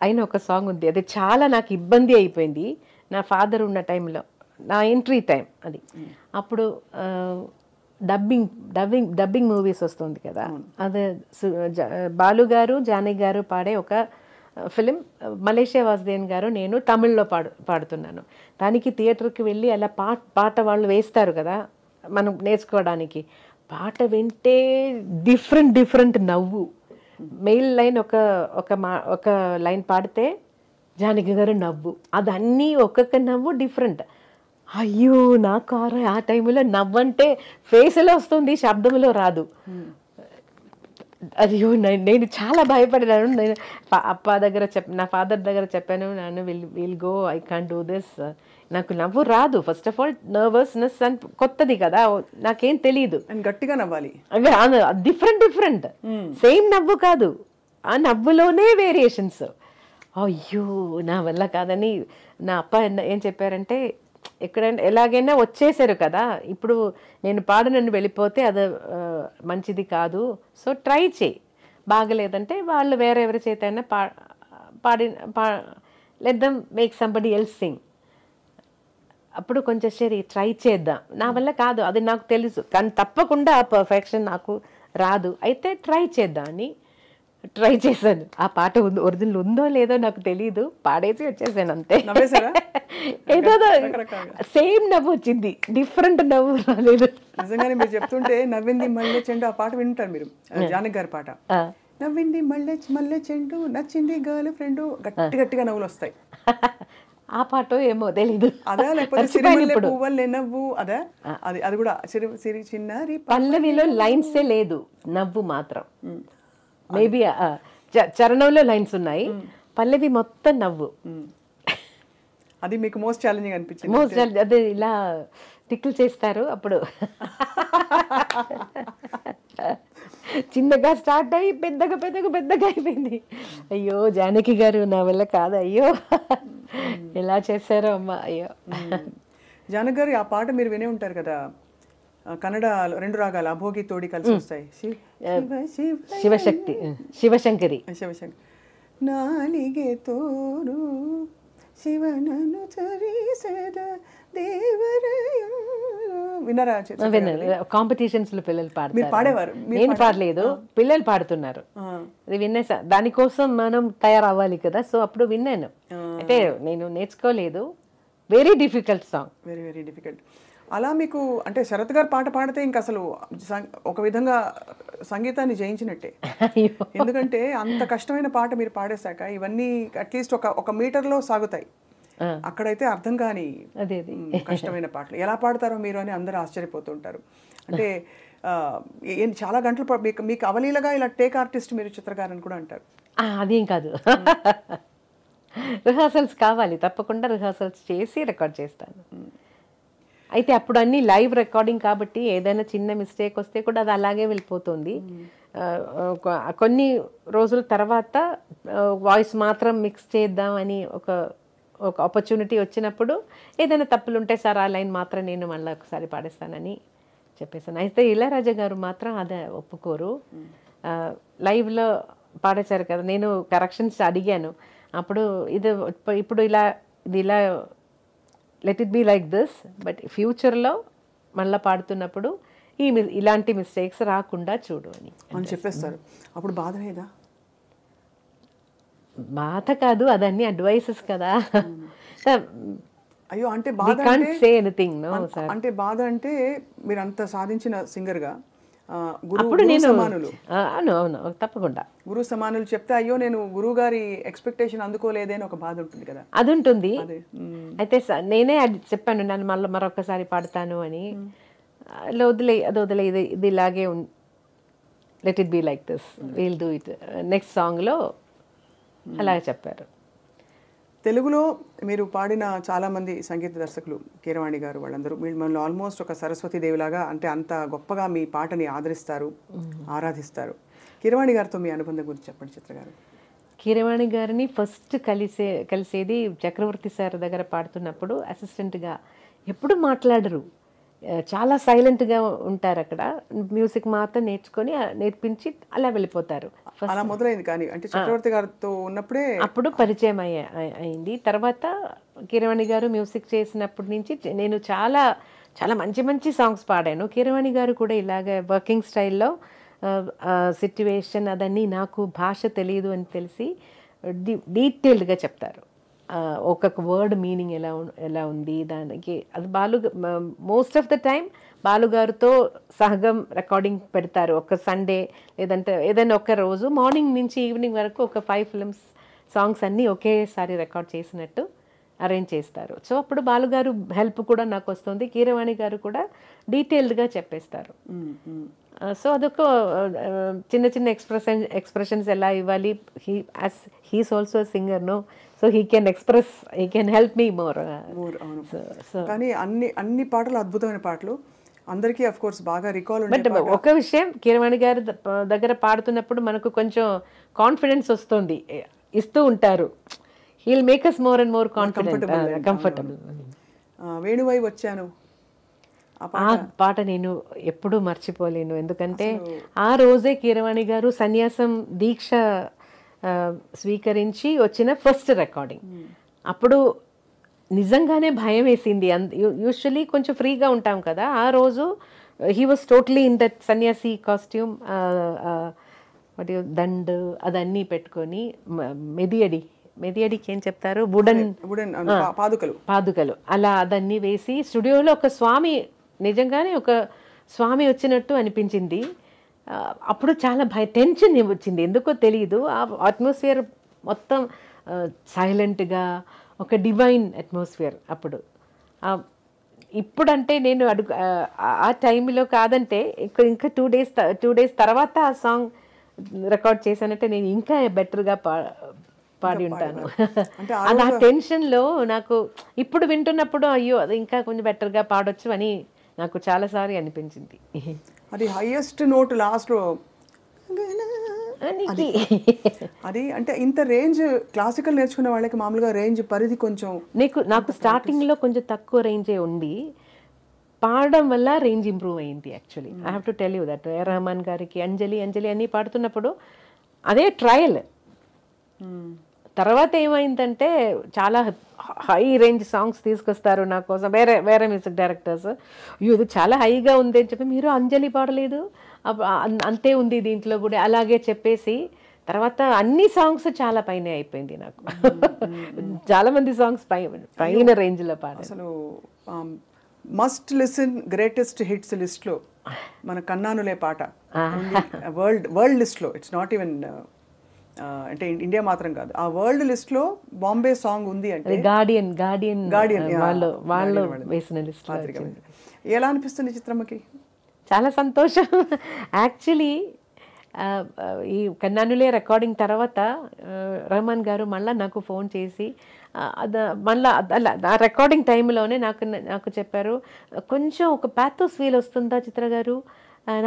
అయిన ఒక సాంగ్ ఉంది. అది చాలా నాకు ఇబ్బంది అయిపోయింది. నా ఫాదర్ ఉన్న టైంలో, నా ఎంట్రీ టైం అది. అప్పుడు డబ్బింగ్ మూవీస్ వస్తుంది కదా, అదే బాలు గారు జానకి గారు పాడే ఒక ఫిలిం, మలేషియా వాసుదేవన్ గారు నేను తమిళ్లో పాడుతున్నాను. దానికి థియేటర్కి వెళ్ళి అలా పాట వాళ్ళు వేస్తారు కదా మనం నేర్చుకోవడానికి. పాట వింటే డిఫరెంట్ నవ్వు. మెయిల్ లైన్ ఒక లైన్ పాడితే జానకి గారు నవ్వు, అదన్నీ ఒక్కొక్క నవ్వు డిఫరెంట్. అయ్యో నాకు ఆ టైంలో నవ్వంటే ఫేస్లో వస్తుంది, శబ్దంలో రాదు. అయ్యో నేను చాలా భయపడినాను. నేను అప్ప దగ్గర నా ఫాదర్ దగ్గర చెప్పాను, నేను will go, I can't do this, నాకు నవ్వు రాదు. ఫస్ట్ ఆఫ్ ఆల్ నర్వస్నెస్ అని కొత్తది కదా, నాకేం తెలియదు. గట్టిగా నవ్వాలి, డిఫరెంట్ సేమ్ నవ్వు కాదు, ఆ నవ్వులోనే వేరియేషన్స్. అయ్యో నా వల్ల కాదని నా అప్ప ఏం చెప్పారంటే, ఎక్కడైనా ఎలాగైనా వచ్చేసారు కదా, ఇప్పుడు నేను నన్ను వెళ్ళిపోతే అది మంచిది కాదు, సో ట్రై చేయి, బాగలేదంటే వాళ్ళు వేరే ఎవరి చేతైనా let them make somebody else sing. అప్పుడు కొంచెం సరే ట్రై చేద్దాం, నా వల్ల కాదు అది నాకు తెలుసు, కానీ తప్పకుండా ఆ పర్ఫెక్షన్ నాకు రాదు, అయితే ట్రై చేద్దాం అని ట్రై చేశాను. ఆ పాట ఒరిజినల్ ఉందో లేదో నాకు తెలియదు, పాడేసి వచ్చేసాను అంతే. ఏదో సేమ్ నవ్వు వచ్చింది, డిఫరెంట్ నవ్వు రాలేదు. నిజంగానే మీరు చెప్తుంటే నవ్వింది మల్లె చెండు ఆ పాట వింటారు మీరు, జానకి గారి పాట. నవ్వింది మల్లె చెండు, నచ్చింది గర్ల్ ఫ్రెండ్, గట్టిగా నవ్వులు వస్తాయి. ఆ పాట ఏమో తెలీదు. అదా లేకపోతే సిరిమల్లె పువ్వులే నవ్వు, అదా? అది కూడా సిరి చిన్నారి పల్లవిలో లైన్సే లేదు, నవ్వు మాత్రం. మేబీ చరణంలో లైన్స్ ఉన్నాయి, పల్లవి మొత్తం నవ్వు. అది మీకు మోస్ట్ ఛాలెంజింగ్ అనిపించింది? మోస్ట్ అదే ఇలా టిక్కులు చేస్తారు అప్పుడు. చిన్నగా స్టార్ట్ అయ్యి పెద్దగా అయిపోయింది. అయ్యో జానకి గారు నా వల్ల కాదు, అయ్యో ఎలా చేశారో అమ్మ, అయ్యో. జానకి గారు ఆ పాట మీరు వినే ఉంటారు కదా, కన్నడ 2 రాగాలు అభోగి తోడి కలిసి వస్తాయి, శివశంకరి. నాలిగే తోరు శివనను చరిసద దేవరయ, వినరా? కాంపిటీషన్స్ లో పిల్లలు పాడతారు, పాడేవారు, నేను పాడలేదు, పిల్లలు పాడుతున్నారు. అది వినేసా, దానికోసం మనం తయారవ్వాలి కదా, సో అప్పుడు విన్నాను. అంటే నేను నేర్చుకోలేదు. Very difficult song, very difficult. అలా మీకు అంటే శరత్ గారు పాట పాడితే ఇంక అసలు ఒక విధంగా సంగీతాన్ని జయించినట్టే. ఎందుకంటే అంత కష్టమైన పాట మీరు పాడేశాక ఇవన్నీ అట్లీస్ట్ ఒక మీటర్లో సాగుతాయి. అక్కడైతే అర్థం కాని కష్టమైన పాటలు ఎలా పాడతారో మీరు అని అందరూ ఆశ్చర్యపోతుంటారు. అంటే చాలా గంటలు మీకు అవలీలగా ఇలా టేక్ ఆర్టిస్ట్ మీరు చిత్రకారని కూడా అంటారు. అదేం కాదు, రిహార్సల్స్ కావాలి, తప్పకుండా రిహార్సల్స్ చేసి రికార్డ్ చేస్తాను. అయితే అప్పుడు అన్నీ లైవ్ రికార్డింగ్ కాబట్టి ఏదైనా చిన్న మిస్టేక్ వస్తే కూడా అది అలాగే వెళ్ళిపోతుంది. కొన్ని రోజుల తర్వాత వాయిస్ మాత్రం మిక్స్ చేద్దామని ఒక ఆపర్చునిటీ వచ్చినప్పుడు ఏదైనా తప్పులు ఉంటే సార్ ఆ లైన్ మాత్రం నేను మళ్ళీ ఒకసారి పాడేస్తానని చెప్పేసాను. అయితే ఇళయరాజా గారు మాత్రం అదే ఒప్పుకోరు. లైవ్లో పాడేశారు కదా, నేను కరెక్షన్స్ అడిగాను. అప్పుడు ఇప్పుడు ఇలా let it be like this, but ఫ్యూచర్లో మళ్ళీ పాడుతున్నప్పుడు ఇలాంటి మిస్టేక్స్ రాకుండా చూడు అని చెప్పేస్తారు. అప్పుడు బాధ లేదా? బాధ కాదు, అదన్నీ అడ్వైసెస్ కదా. అయ్యో అంటే బాధ అంటే బాధ అంటే మీరు అంత సాధించిన సింగర్గా అప్పుడు నేను సమానులు అవును అవును తప్పకుండా గురు సమానులు చెప్తే అయ్యో నేను గురువు గారి ఎక్స్పెక్టేషన్ అందుకోలేదే అని ఒక బాధ ఉంటుంది కదా. అది ఉంటుంది. అదే అయితే నేనే అది చెప్పాను, నన్ను మళ్ళీ మరొకసారి పాడతాను అని. వదిలే అది వదిలే, ఇది ఇలాగే let it be like this, will do it next సాంగ్లో అలాగే చెప్పారు. తెలుగులో మీరు పాడిన చాలామంది సంగీత దర్శకులు, కీరవాణి గారు, వాళ్ళందరూ మిమ్మల్ని ఆల్మోస్ట్ ఒక సరస్వతీదేవిలాగా, అంటే అంత గొప్పగా మీ పాటని ఆదరిస్తారు, ఆరాధిస్తారు. కీరవాణి గారితో మీ అనుబంధం గురించి చెప్పండి చిత్ర గారు. కీరవాణి గారిని ఫస్ట్ కలిసేది చక్రవర్తి సార్ దగ్గర పాడుతున్నప్పుడు. అసిస్టెంట్గా ఎప్పుడు మాట్లాడరు, చాలా సైలెంట్గా ఉంటారు. అక్కడ మ్యూజిక్ మాత్రం నేర్పించి అలా వెళ్ళిపోతారు. అలా మొదలైంది. కానీ అంటే చక్రవర్తి గారితో ఉన్నప్పుడే అప్పుడు పరిచయం అయింది. తర్వాత కీరవాణి గారు మ్యూజిక్ చేసినప్పటి నుంచి నేను చాలా చాలా మంచి మంచి సాంగ్స్ పాడాను. కీరవాణి గారు కూడా ఇలాగ వర్కింగ్ స్టైల్లో సిట్యువేషన్ అదన్నీ, నాకు భాష తెలియదు అని తెలిసి డీటెయిల్డ్గా చెప్తారు. ఒక్కొక్క వర్డ్ మీనింగ్ ఎలా ఉంది దానికి. అది మోస్ట్ ఆఫ్ ద టైం బాలుగారితో సహగం రికార్డింగ్ పెడతారు. ఒక సండే లేదంటే ఏదైనా ఒక రోజు మార్నింగ్ నుంచి ఈవినింగ్ వరకు ఒక 5 ఫిల్మ్స్ సాంగ్స్ అన్నీ ఒకేసారి రికార్డ్ చేసినట్టు అరేంజ్ చేస్తారు. సో అప్పుడు బాలుగారు హెల్ప్ కూడా నాకు వస్తుంది, కీరవాణి గారు కూడా డీటెయిల్డ్గా చెప్పేస్తారు. సో అదొక చిన్న చిన్న ఎక్స్ప్రెషన్స్ ఎలా ఇవ్వాలి. He's also singer no, so he can express, he can help me more. కానీ అన్ని పాటలు అద్భుతమైన పాటలు, అందరికీ అఫ్ కోర్స్ బాగా రికాల్. బట్ ఒక విషయం, కీరవాణి గారి దగ్గర పాడుతున్నప్పుడు మనకు కొంచెం కాన్ఫిడెన్స్ వస్తుంది, ఇస్తూ ఉంటారు. He'll make us more and more confident, comfortable. వేణువై వచ్చాను ఆ పాట నేను ఎప్పుడూ మర్చిపోలేను. ఎందుకంటే ఆ రోజే కీరవాణి గారు సన్యాసం దీక్ష స్వీకరించి వచ్చిన ఫస్ట్ రికార్డింగ్. అప్పుడు నిజంగానే భయం వేసింది. యూజువలీ కొంచెం ఫ్రీగా ఉంటాం కదా, ఆ రోజు he was totally in that సన్యాసి కాస్ట్యూమ్, దండ్ అదన్నీ పెట్టుకొని, మెదియడికి ఏం చెప్తారు, పాదుకలు అలా అదన్నీ వేసి స్టూడియోలో ఒక స్వామి, నిజంగానే ఒక స్వామి వచ్చినట్టు అనిపించింది. అప్పుడు చాలా టెన్షన్ వచ్చింది, ఎందుకో తెలియదు. ఆ అట్మాస్ఫియర్ మొత్తం సైలెంట్గా, ఒక డివైన్ అట్మాస్ఫియర్ అప్పుడు. ఇప్పుడంటే నేను ఆ టైంలో కాదంటే ఇంకా 2 డేస్ తర్వాత ఆ సాంగ్ రికార్డ్ చేశానంటే నేను ఇంకా బెటర్గా పాడి ఉంటాను. ఆ టెన్షన్లో నాకు ఇప్పుడు వింటున్నప్పుడు అయ్యో అది ఇంకా కొంచెం బెటర్గా పాడొచ్చు అని నాకు చాలాసార్లు అనిపించింది. అది హైయెస్ట్ నోట్ లాస్ట్ అది, అంటే ఇంత రేంజ్ క్లాసికల్ నేర్చుకునే వాళ్ళకి మామూలుగా రేంజ్ పరిధి కొంచెం నాకు స్టార్టింగ్లో కొంచెం తక్కువ రేంజే ఉంది, పాడడం వల్ల రేంజ్ ఇంప్రూవ్ అయింది. Actually I have to tell you that Rahman గారికి అంజలి అన్నీ పాడుతున్నప్పుడు అదే ట్రయల్. తర్వాత ఏమైందంటే చాలా హై రేంజ్ సాంగ్స్ తీసుకొస్తారు నా కోసం వేరే మ్యూజిక్ డైరెక్టర్స్. ఇది చాలా హైగా ఉంది అని చెప్పి, మీరు అంజలి పాడలేదు, అంతే ఉంది దీంట్లో కూడా అలాగే చెప్పేసి, తర్వాత అన్ని సాంగ్స్ చాలా పైన అయిపోయింది నాకు. చాలా మంది సాంగ్స్ పైన రేంజ్లో పాడారు. అసలు మస్ట్ లిసన్ గ్రేటెస్ట్ హిట్స్ లిస్ట్లో మన కన్నానులే పాట వరల్డ్ లిస్ట్లో, ఇట్స్ నాట్ ఈవెన్ అంటే ఇండియా మాత్రం కాదు, ఆ వరల్డ్ లిస్ట్ లో బాంబే సాంగ్ ఉంది అంటే గార్డియన్ వాళ్ళు వేసిన లిస్ట్. ఎలా అనిపిస్తుంది చిత్రమ్మకి? చాలా సంతోషం. యాక్చువల్లీ ఈ కన్నానులే రికార్డింగ్ తర్వాత రెహమాన్ గారు మళ్ళీ నాకు ఫోన్ చేసి మళ్ళీ ఆ రికార్డింగ్ టైంలోనే నాకు చెప్పారు, కొంచెం ఒక ప్యాథోస్ ఫీల్ వస్తుందా చిత్ర గారు,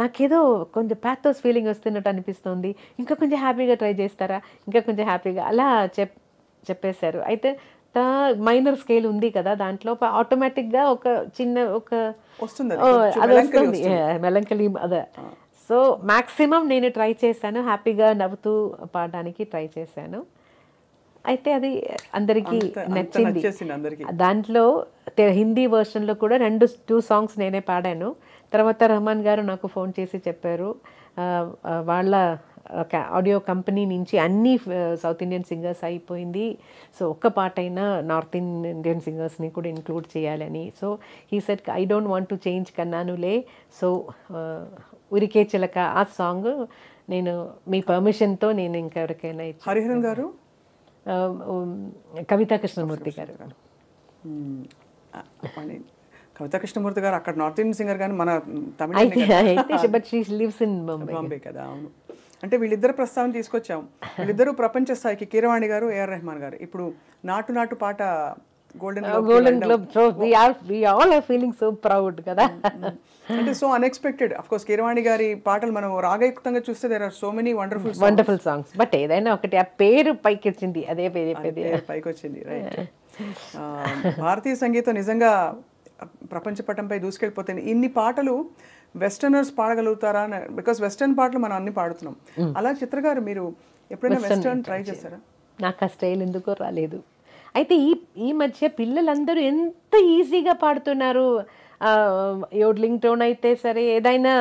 నాకేదో కొంచెం ప్యాథోస్ ఫీలింగ్ వస్తున్నట్టు అనిపిస్తుంది, ఇంకా కొంచెం హ్యాపీగా ట్రై చేస్తారా, ఇంకా కొంచెం హ్యాపీగా అలా చెప్పేశారు. అయితే మైనర్ స్కేల్ ఉంది కదా, దాంట్లో ఆటోమేటిక్గా ఒక చిన్న అది వస్తుంది మెలంకలీ అదే. సో మ్యాక్సిమం నేను ట్రై చేశాను, హ్యాపీగా నవ్వుతూ పాడడానికి ట్రై చేశాను. అయితే అది అందరికీ నచ్చింది. దాంట్లో హిందీ వర్షన్లో కూడా 2 సాంగ్స్ నేనే పాడాను. తర్వాత రెహమాన్ గారు నాకు ఫోన్ చేసి చెప్పారు, వాళ్ళ ఆడియో కంపెనీ నుంచి అన్ని సౌత్ ఇండియన్ సింగర్స్ అయిపోయింది, సో ఒక్క పాట అయినా నార్త్ ఇండియన్ సింగర్స్ని కూడా ఇంక్లూడ్ చేయాలని. So he said I don't want to change కన్నానులే, సో ఉరికే చిలక ఆ సాంగ్ నేను మీ పర్మిషన్తో నేను ఇంకెవరికైనా ఇచ్చి హరిహరన్ గారు, కవితా కృష్ణమూర్తి గారు. కవితా కృష్ణమూర్తి గారు అక్కడ నార్త్ ఇండియన్ సింగర్, కానీ మన Tamil but she lives in Bombay కదా. అవును. అంటే వీళ్ళిద్దరు ప్రస్తావన తీసుకొచ్చాం. వీళ్ళిద్దరూ ప్రపంచ స్థాయికి, కీరవాణి గారు, ఏఆర్ రెహమాన్ గారు. ఇప్పుడు నాటు నాటు పాట golden globe we all are feeling so proud కదా. అంటే so unexpected. Of course Keeravani గారి పాటలు మనం రాగయుక్తంగా చూస్తే there are so many wonderful songs. But ఏదైనా ఒకటి ఆ పేరు పైకి వచ్చింది, అదే పైకి వచ్చింది. రైట్. భారతీయ సంగీతం నిజంగా ప్రపంచ పటంపై దూసుకెళ్ళిపోతే ఇన్ని పాటలు వెస్టర్నర్స్ పాడగలుగుతారా? బికాస్ వెస్టర్న్ పాటలు మనం అన్ని పాడుతున్నాం. అలా చిత్ర గారు మీరు ఎప్పుడైనా వెస్టర్న్ ట్రై చేశారా? నాకు ఆ స్టైల్ ఎందుకో రాలేదు. అయితే ఈ మధ్య పిల్లలందరూ ఎంత ఈజీగా పాడుతున్నారు. యోడ్లింగ్ టోన్ అయితే సరే, ఏదైనా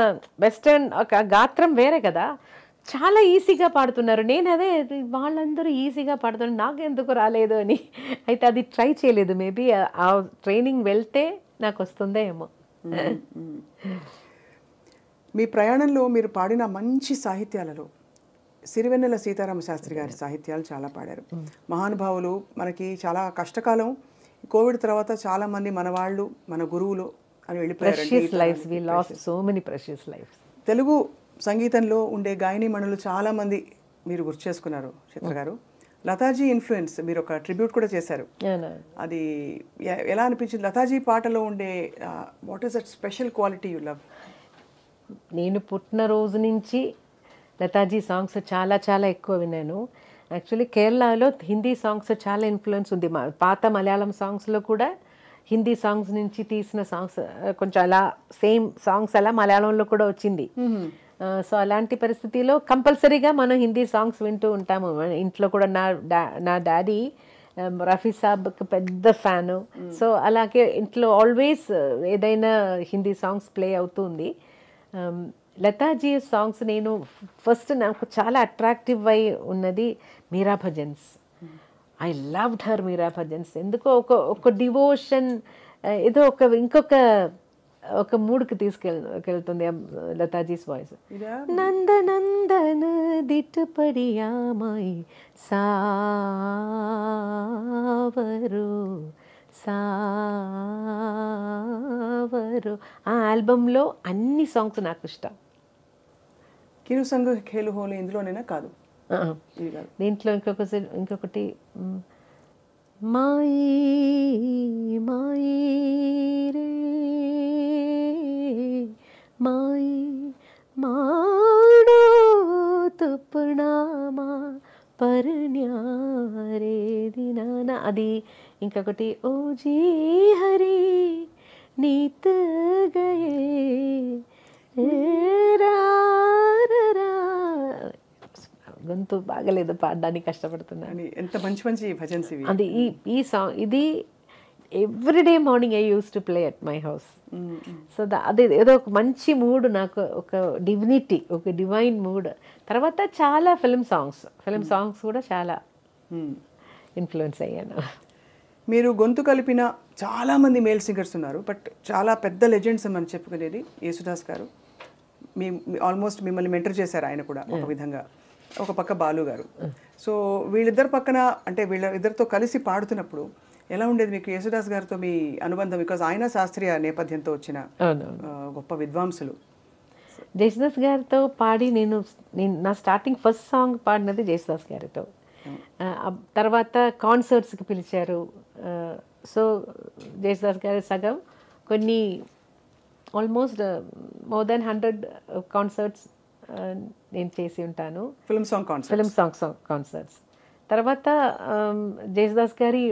వెస్టర్న్ ఒక గాత్రం వేరే కదా, చాలా ఈజీగా పాడుతున్నారు. నేను అదే వాళ్ళందరూ ఈజీగా పాడుతున్నారు, నాకు ఎందుకు రాలేదు అని. అయితే అది ట్రై చేయలేదు. మేబీ ఆ ట్రైనింగ్ వెళ్తే నాకు వస్తుందో ఏమో. మీ ప్రయాణంలో మీరు పాడిన మంచి సాహిత్యాలలో సిరివెన్నెల సీతారామ శాస్త్రి గారి సాహిత్యాలు చాలా పాడారు. మహానుభావులు. మనకి చాలా కష్టకాలం, కోవిడ్ తర్వాత చాలా మంది మన వాళ్ళు, మన గురువులు అని వెళ్ళిపోయారు. తెలుగు సంగీతంలో ఉండే గాయనీమణులు చాలా మంది మీరు గుర్తు చేసుకున్నారు చిత్ర గారు. లతాజీ ఇన్ఫ్లుయెన్స్ మీరు ఒక ట్రిబ్యూట్ కూడా చేశారు. అది ఎలా అనిపించింది? లతాజీ పాటలో ఉండే what is that special quality you love? నేను పుట్టిన రోజు నుంచి లతాజీ సాంగ్స్ చాలా చాలా ఎక్కువ విన్నాను. యాక్చువల్లీ కేరళలో హిందీ సాంగ్స్ చాలా ఇన్ఫ్లుయెన్స్ ఉంది. పాత మలయాళం సాంగ్స్లో కూడా హిందీ సాంగ్స్ నుంచి తీసిన సాంగ్స్ కొంచెం అలా సేమ్ సాంగ్స్ అలా మలయాళంలో కూడా వచ్చింది. సో అలాంటి పరిస్థితిలో కంపల్సరీగా మనం హిందీ సాంగ్స్ వింటూ ఉంటాము. ఇంట్లో కూడా నా డాడీ రఫీ సాబ్కి పెద్ద ఫ్యాను. సో అలాగే ఇంట్లో ఆల్వేస్ ఏదైనా హిందీ సాంగ్స్ ప్లే అవుతుంది. లతాజీ సాంగ్స్ నేను ఫస్ట్ నాకు చాలా అట్రాక్టివ్ అయి ఉన్నది Meera bhajans. I loved her Meera bhajans. ఎందుకో ఒక డివోషన్, ఏదో ఒక మూడ్కి తీసుకెళ్తుంది లతాజీస్ వాయిస్. నందనందన దిట్టుపడియామాయి సావరు. ఆ ఆల్బంలో అన్ని సాంగ్స్ నాకు ఇష్టం. కిరు సంగ్ ఖేలు హోలీ ఇందులోనేనా? కాదు, దీంట్లో ఇంకొకటి మాయి మాయి రే మాయి మాడో తుప్పునామా పర్ణ్యారే దినానా, అది. ఇంకొకటి ఓ జీ హరి నీత గయే గొంతు బాగలేదు, పాడడానికి కష్టపడుతున్నాను. ఎంత మంచి మంచి భజన్స్ ఇవి. అది ఈ సాంగ్ ఇది everyday morning I use to play at my house. So అది ఏదో ఒక మంచి మూడ్, నాకు ఒక డివినిటీ, ఒక డివైన్ మూడ్. తర్వాత చాలా ఫిల్మ్ సాంగ్స్ కూడా చాలా ఇన్ఫ్లుయెన్స్ అయ్యాను. మీరు గొంతు కలిపిన చాలామంది మేల్ సింగర్స్ ఉన్నారు, బట్ చాలా పెద్ద లెజెండ్స్ అని చెప్పుకునేది యేసుదాస్ గారు. ఆల్మోస్ట్ మిమ్మల్ని మెంటర్ చేశారు ఆయన కూడా ఒక విధంగా. ఒక పక్క బాలు గారు. సో వీళ్ళిద్దరు పక్కన, అంటే వీళ్ళిద్దరితో కలిసి పాడుతున్నప్పుడు ఎలా ఉండేది మీకు యేసుదాస్ గారితో మీ అనుబంధం? బికాజ్ ఆయన శాస్త్రీయ నేపథ్యంతో వచ్చిన గొప్ప విద్వాంసులు. జేసుదాస్ గారితో పాడి నేను నా స్టార్టింగ్ ఫస్ట్ సాంగ్ పాడినది జేసుదాస్ గారితో. తర్వాత కాన్సర్ట్స్కి పిలిచారు. సో జేసుదాస్ గారి సగం కొన్ని ఆల్మోస్ట్ మోర్ దెన్ 100 కాన్సర్ట్స్ నేను చేసి ఉంటాను. Film song concerts. తర్వాత జేసుదాస్ గారి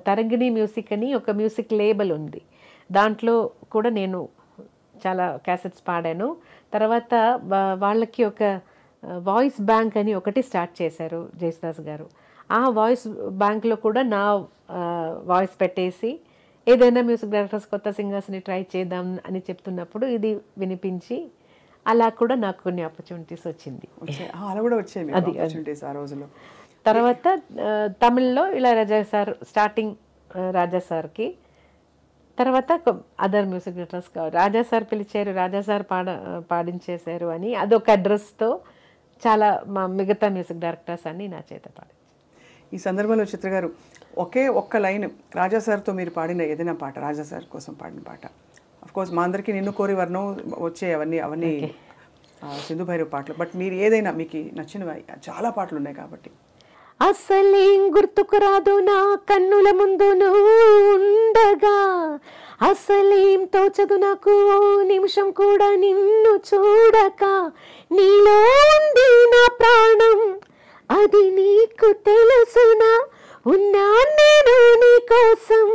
తరంగిణి మ్యూజిక్ అని ఒక మ్యూజిక్ లేబుల్ ఉంది, దాంట్లో కూడా నేను చాలా క్యాసెట్స్ పాడాను. తర్వాత వాళ్ళకి ఒక వాయిస్ బ్యాంక్ అని ఒకటి స్టార్ట్ చేశారు జేసుదాస్ గారు. ఆ వాయిస్ బ్యాంక్లో కూడా నా వాయిస్ పెట్టేసి ఏదైనా మ్యూజిక్ డైరెక్టర్స్ కొత్త సింగర్స్ని ట్రై చేద్దాం అని చెప్తున్నప్పుడు ఇది వినిపించి అలా కూడా నాకు కొన్ని ఆపర్చునిటీస్ వచ్చింది. తర్వాత తమిళ్లో ఇళయరాజా సార్, స్టార్టింగ్ రాజా సార్కి తర్వాత అదర్ మ్యూజిక్ డైరెక్టర్స్ రాజా సార్ పిలిచారు, రాజా సార్ పాడించేశారు అని అదొక అడ్రస్తో చాలా మా మిగతా మ్యూజిక్ డైరెక్టర్స్ అన్ని నా చేత పాడించారు. ఈ సందర్భంలో చిత్ర గారు ఒక్క లైన్ రాజా సార్తో మీరు పాడిన ఏదైనా పాట, రాజా సార్ కోసం పాడిన పాట, కోర్స్ మా అందరికీ నిన్ను కోరి వర్ణం వచ్చే అవన్నీ సింధు భైరవ్ పాటలు, బట్ మీరు ఏదైనా మీకు నచ్చినవి, చాలా పాటలు ఉన్నాయి కాబట్టి. అసలేం గుర్తుకు రాదు నా కన్నుల ముందు నువ్వు ఉండగా, అసలేం తోచదు నాకు నిమిషం కూడా నిన్ను చూడక, నీలో ఉంది నా ప్రాణం అది నీకు తెలుసునా, ఉన్నా నేను నీ కోసం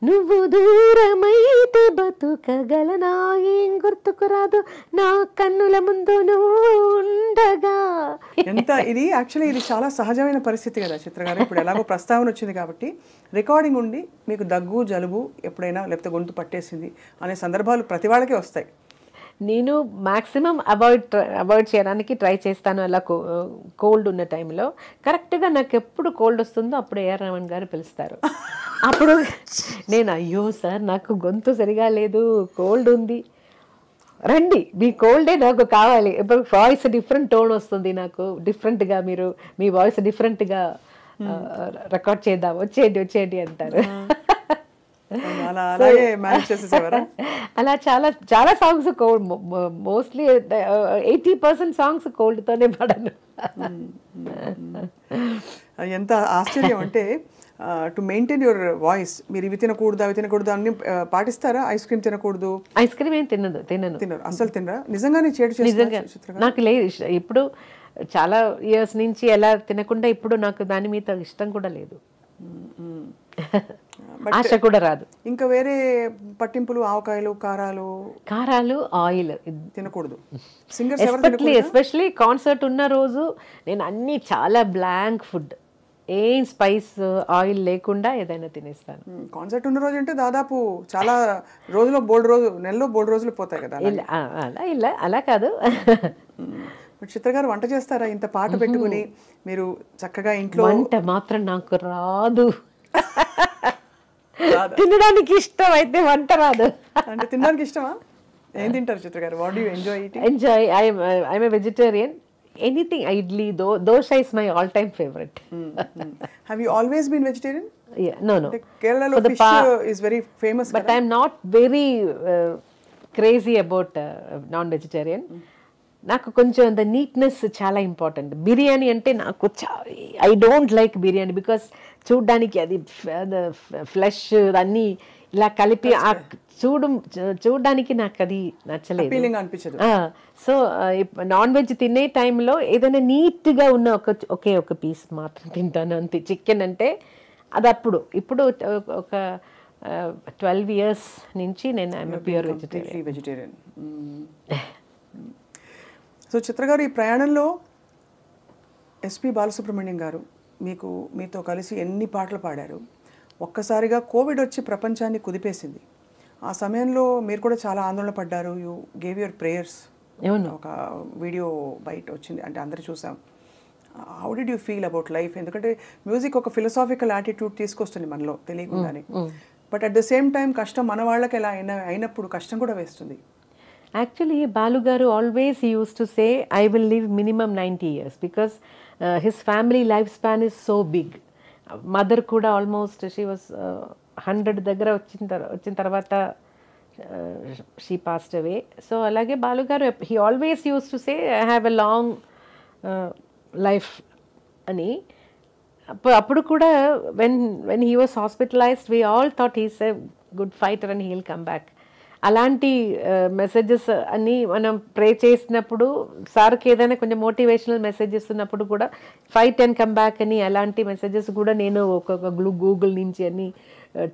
నువ్వు దూరమైతే బతుకగలనా, ఏం గుర్తుకు రాదు నా కన్నుల ముందు నువ్వు ఉండగా. ఎంత ఇది యాక్చువల్లీ ఇది చాలా సహజమైన పరిస్థితి కదా చిత్ర గారు. ఇప్పుడు ఎలాగో ప్రస్తావన వచ్చింది కాబట్టి రికార్డింగ్ ఉండి మీకు దగ్గు జలుబు ఎప్పుడైనా లేకపోతే గొంతు పట్టేసింది అనే సందర్భాలు ప్రతి వాళ్ళకే వస్తాయి. నేను మ్యాక్సిమం అవాయిడ్ చేయడానికి ట్రై చేస్తాను. అలా కోల్డ్ ఉన్న టైంలో కరెక్ట్గా నాకు ఎప్పుడు కోల్డ్ వస్తుందో అప్పుడు ఏఆర్ రెహమాన్ గారు పిలుస్తారు. అప్పుడు నేను అయ్యో సార్ నాకు గొంతు సరిగా లేదు, కోల్డ్ ఉంది, రండి మీ కోల్డే నాకు కావాలి, ఇప్పుడు వాయిస్ డిఫరెంట్ టోన్ వస్తుంది నాకు డిఫరెంట్గా, మీరు మీ వాయిస్ డిఫరెంట్గా రికార్డ్ చేద్దాం, వచ్చేయండి అంటారు. అలా చాలా సాంగ్స్ కోల్డ్, మోస్ట్లీ 80% సాంగ్స్ కోల్డ్తోనే పాడాను. ఎంత ఆశ్చర్యం అంటే టు మెయింటైన్ యువర్ వాయిస్ మీరు ఇవి తినకూడదు అవి తినకూడదు అన్ని పాటిస్తారా? ఐస్ క్రీమ్ తినకూడదు, ఐస్ క్రీమ్ ఏం తినరు అసలు తినరా? నిజంగానే నాకు లేదు ఇప్పుడు చాలా ఇయర్స్ నుంచి ఎలా తినకుండా ఇప్పుడు నాకు దాని మీద ఇష్టం కూడా లేదు, ఆశ కూడా రాదు. ఇంకా వేరే పట్టింపులు ఆవకాయలు కారాలు ఆయిల్ తినకూడదు. ఎస్పెషలీ కాన్సర్ట్ ఉన్న రోజు నేను అన్ని చాలా బ్లాంక్ ఫుడ్, ఏం స్పైస్ ఆయిల్ లేకుండా ఏదైనా తినేస్తాను. కాన్సర్ట్ ఉన్న రోజు అంటే దాదాపు చాలా నెలలో బోల్డ్ రోజులు పోతాయి కదా. అలా కాదు. చిత్ర గారు వంట చేస్తారా? ఇంత పాట పెట్టుకుని మీరు చక్కగా ఇంట్లో. వంట మాత్రం నాకు రాదు, తినడానికి ఇష్టం అయితే వంట రాదు. అంటే తినడానికి ఇష్టమా? ఏం తింటారు చిత్ర గారు? What do you enjoy eating? I'm a vegetarian. Anything idli, dosha is my all-time favorite. Have you always been vegetarian? Yeah, no. Kerala lo fish is very famous. But I'm not very crazy about non-vegetarian. నాకు కొంచెం ద నీట్నెస్ చాలా ఇంపార్టెంట్. బిర్యానీ అంటే నాకు I don't like biryani because చూడ్డానికి అది ఫ్లెష్ అన్నీ ఇలా కలిపి చూడడానికి నాకు అది నచ్చలేదు. సో నాన్ వెజ్ తినే టైంలో ఏదైనా నీట్గా ఉన్న ఒక పీస్ మాత్రం తింటాను అంతే. చికెన్ అంటే అది ఇప్పుడు ఒక 12 years నుంచి నేను ఐఎమ్ ప్యూర్ వెజిటేరియన్. సో చిత్ర గారు ఈ ప్రయాణంలో ఎస్పి బాలసుబ్రహ్మణ్యం గారు మీతో కలిసి ఎన్ని పాటలు పాడారు. ఒక్కసారిగా కోవిడ్ వచ్చి ప్రపంచాన్ని కుదిపేసింది. ఆ సమయంలో మీరు కూడా చాలా ఆందోళన పడ్డారు. You gave your prayers. ఒక వీడియో బయట వచ్చింది, అంటే అందరూ చూసాం. How did you feel about life? ఎందుకంటే మ్యూజిక్ ఒక ఫిలసాఫికల్ యాటిట్యూడ్ తీసుకొస్తుంది మనలో తెలియకుండానే. But at the same time కష్టం మన వాళ్ళకి ఎలా అయినప్పుడు కష్టం కూడా వేస్తుంది. Actually, Balu garu always used to say, I will live minimum 90 years because his family lifespan is so big. Mother kuda almost, she was 100 దగ్గర వచ్చిన తర్వాత she passed away. So alage Balu garu, he always used to say, I have a long life ani. అప్పుడు కూడా when he was hospitalized, we all thought he's a good fighter and he'll come back. అలాంటి మెసేజెస్ అన్నీ మనం ప్రే చేసినప్పుడు, సార్కి ఏదైనా కొంచెం మోటివేషనల్ మెసేజ్ ఇస్తున్నప్పుడు కూడా ఫైట్ అండ్ కమ్ బ్యాక్ అని అలాంటి మెసేజెస్ కూడా నేను ఒక్కొక్క గూగుల్ నుంచి అన్ని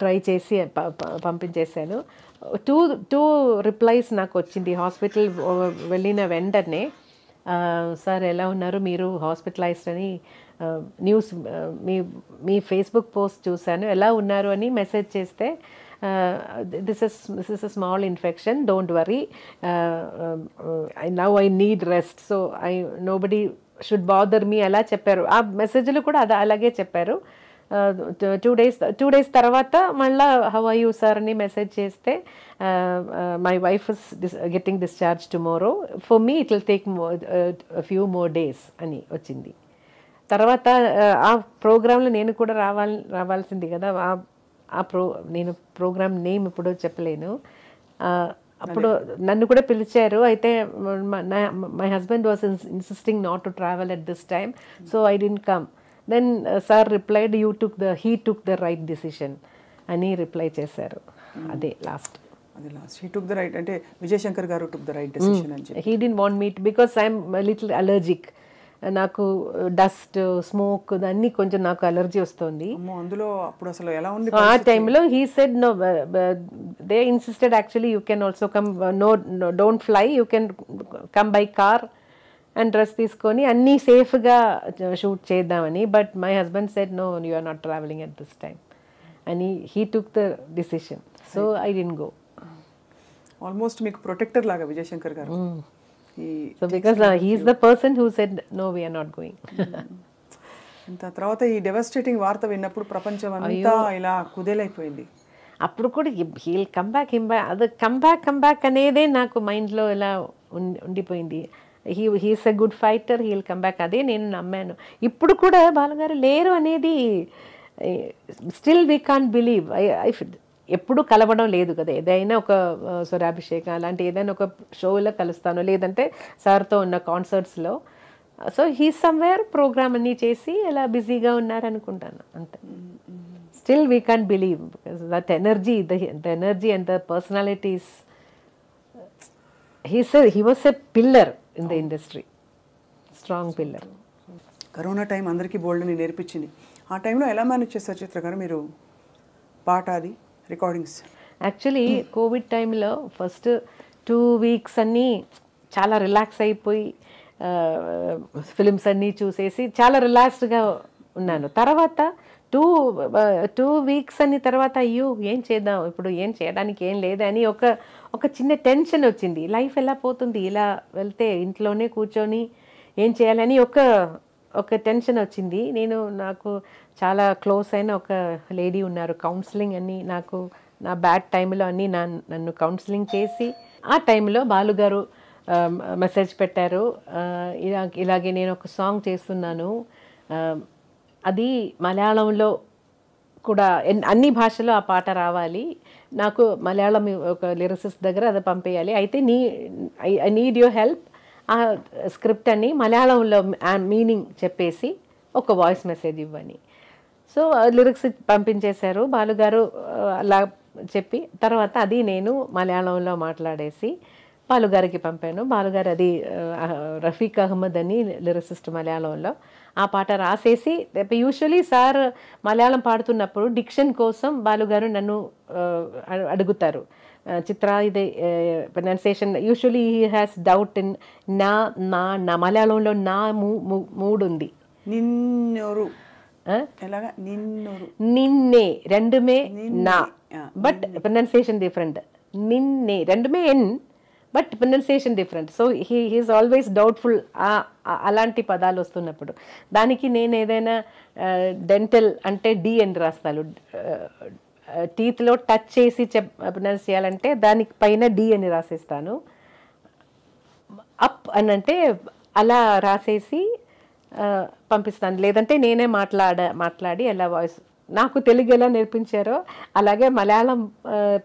ట్రై చేసి పంపించేశాను. టూ రిప్లైస్ నాకు వచ్చింది. హాస్పిటల్ వెళ్ళిన వెంటనే, సార్ ఎలా ఉన్నారు, మీరు హాస్పిటలైజ్డ్ అని న్యూస్ మీ ఫేస్బుక్ పోస్ట్ చూశాను, ఎలా ఉన్నారు అని మెసేజ్ చేస్తే, this is a small infection, don't worry, now I need rest, so nobody should bother me అలా చెప్పారు. ఆ మెసేజ్లో కూడా అలాగే చెప్పారు. టూ డేస్ తర్వాత మళ్ళీ హౌ ఆర్ యూ సార్ అని మెసేజ్ చేస్తే my wife is getting discharge tomorrow, for me it will take few more days అని వచ్చింది. తర్వాత ఆ ప్రోగ్రాంలో నేను కూడా రావాల్సింది కదా. నేను ప్రోగ్రామ్ నేమ్ ఇప్పుడు చెప్పలేను. అప్పుడు నన్ను కూడా పిలిచారు. అయితే my husband was insisting not to travel at this time, so I didn't come. Then sir replied he took the right decision అని రిప్లై చేశారు. అదే last. He took the right అంటే విజయశంకర్ గారు టుక్ ద రైట్ డిసిషన్ అని చెప్పి. He didn't want me because I'm little allergic. నాకు డస్ట్, స్మోక్ అన్నీ కొంచెం నాకు అలర్జీ వస్తుంది. అందులో అప్పుడు అసలు ఎలా ఉంది ఆ టైంలో he said no, they insisted actually you can also come, no don't fly, you can come by car and dress తీసుకొని అన్నీ సేఫ్గా షూట్ చేద్దామని. But my husband said no, you are not travelling at this time అని he took the decision. So I didn't go. Almost మీకు ప్రొటెక్టర్ లాగా విజయశంకర్ గారు. So because he is the person who said no, we are not going. తర్వాత ఈ డెవస్టేటింగ్ వార్త విన్నప్పుడు ప్రపంచం అంతా ఇలా కుదేలైపోయింది. అప్పుడు కూడా he'll come back, come back అనేదే నాకు మైండ్లో ఇలా ఉండిపోయింది. He's a good fighter, he'll come back, అదే నేను నమ్మాను. ఇప్పుడు కూడా బాలగారు లేరు అనేది స్టిల్ వీ కాంట్ బిలీవ్. ఎప్పుడు కలవడం లేదు కదా, ఏదైనా ఒక స్వరాభిషేకం అలాంటి ఏదైనా ఒక షోలో కలుస్తాను, లేదంటే సార్తో ఉన్న కాన్సర్ట్స్లో. సో హీ సమ్వేర్ ప్రోగ్రామ్ అన్నీ చేసి ఇలా బిజీగా ఉన్నారనుకుంటాను అంతే. Still we can't believe because that energy, the energy and the personalities. He was a pillar in the industry, strong pillar. Corona time అందరికీ బోల్డ్ని నేర్పించింది. ఆ టైంలో ఎలా మేనేజ్ చేస్తారు చిత్ర గారు మీరు పాట అది రికార్డింగ్స్? యాక్చువల్లీ కోవిడ్ టైంలో ఫస్ట్ 2 వీక్స్ అన్నీ చాలా రిలాక్స్ అయిపోయి ఫిలిమ్స్ అన్నీ చూసేసి చాలా రిలాక్స్డ్గా ఉన్నాను. తర్వాత 2 వీక్స్ అని తర్వాత అయ్యో ఏం చేద్దాం, ఇప్పుడు ఏం చేయడానికి ఏం లేదని ఒక చిన్న టెన్షన్ వచ్చింది. లైఫ్ ఎలా పోతుంది ఇలా వెళ్తే, ఇంట్లోనే కూర్చొని ఏం చేయాలని ఒక టెన్షన్ వచ్చింది. నాకు చాలా క్లోజ్ అయిన ఒక లేడీ ఉన్నారు, కౌన్సిలింగ్ అని నాకు నా బ్యాడ్ టైంలో అన్నీ నన్ను కౌన్సిలింగ్ చేసి, ఆ టైంలో బాలుగారు మెసేజ్ పెట్టారు, ఇలాగే నేను ఒక సాంగ్ చేస్తున్నాను, అది మలయాళంలో కూడా అన్ని భాషలో ఆ పాట రావాలి, నాకు మలయాళం ఒక లిరిసిస్ట్ దగ్గర అది పంపేయాలి, అయితే ఐ నీడ్ యువర్ హెల్ప్, ఆ స్క్రిప్ట్ అని మలయాళంలో మీనింగ్ చెప్పేసి ఒక వాయిస్ మెసేజ్ ఇవ్వని. సో లిరిక్స్ పంపించేశారు బాలుగారు. అలా చెప్పి తర్వాత అది నేను మలయాళంలో మాట్లాడేసి బాలుగారికి పంపాను. బాలుగారు అది రఫీక్ అహ్మద్ అని లిరిసిస్ట్ మలయాళంలో ఆ పాట రాసేసి, యూజువలీ సార్ మలయాళం పాడుతున్నప్పుడు డిక్షన్ కోసం బాలుగారు నన్ను అడుగుతారు, చిత్ర ఇది pronunciation, usually he has doubt in నా మలయాళంలో నా మూడు ఉంది, నిన్నే రెండుమే నా, బట్ ప్రొనౌన్సియేషన్ డిఫరెంట్, నిన్నే రెండుమే ఎన్ but pronunciation different. So he is always doubtful అలాంటి పదాలు వస్తున్నప్పుడు. దానికి నేను ఏదైనా డెంటల్ అంటే డి అని రాస్తాను, టీత్లో టచ్ చేసి ప్రొనౌన్స్ చేయాలంటే దానికి పైన డి అని రాసేస్తాను, అప్ అని అంటే అలా రాసేసి పంపిస్తాను, లేదంటే నేనే మాట్లాడి అలా వాయిస్. నాకు తెలుగు ఎలా నేర్పించారో అలాగే మలయాళం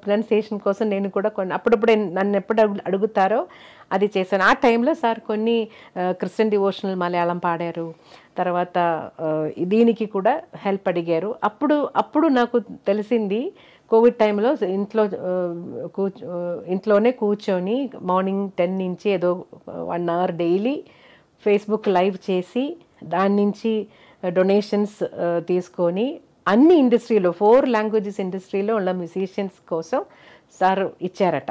ప్రొనౌన్సియేషన్ కోసం నేను కూడా అప్పుడప్పుడు నన్ను ఎప్పుడు అడుగుతారో అది చేశాను. ఆ టైంలో సార్ కొన్ని క్రిస్టియన్ డివోషనల్ మలయాళం పాడారు, తర్వాత దీనికి కూడా హెల్ప్ అడిగారు. అప్పుడు నాకు తెలిసింది కోవిడ్ టైంలో ఇంట్లోనే కూర్చొని మార్నింగ్ 10 నుంచి ఏదో 1 అవర్ డైలీ ఫేస్బుక్ లైవ్ చేసి దాని నుంచి డొనేషన్స్ తీసుకొని అన్ని ఇండస్ట్రీలో 4 లాంగ్వేజెస్ ఇండస్ట్రీలో ఉన్న మ్యూజిషియన్స్ కోసం సార్ ఇచ్చారట.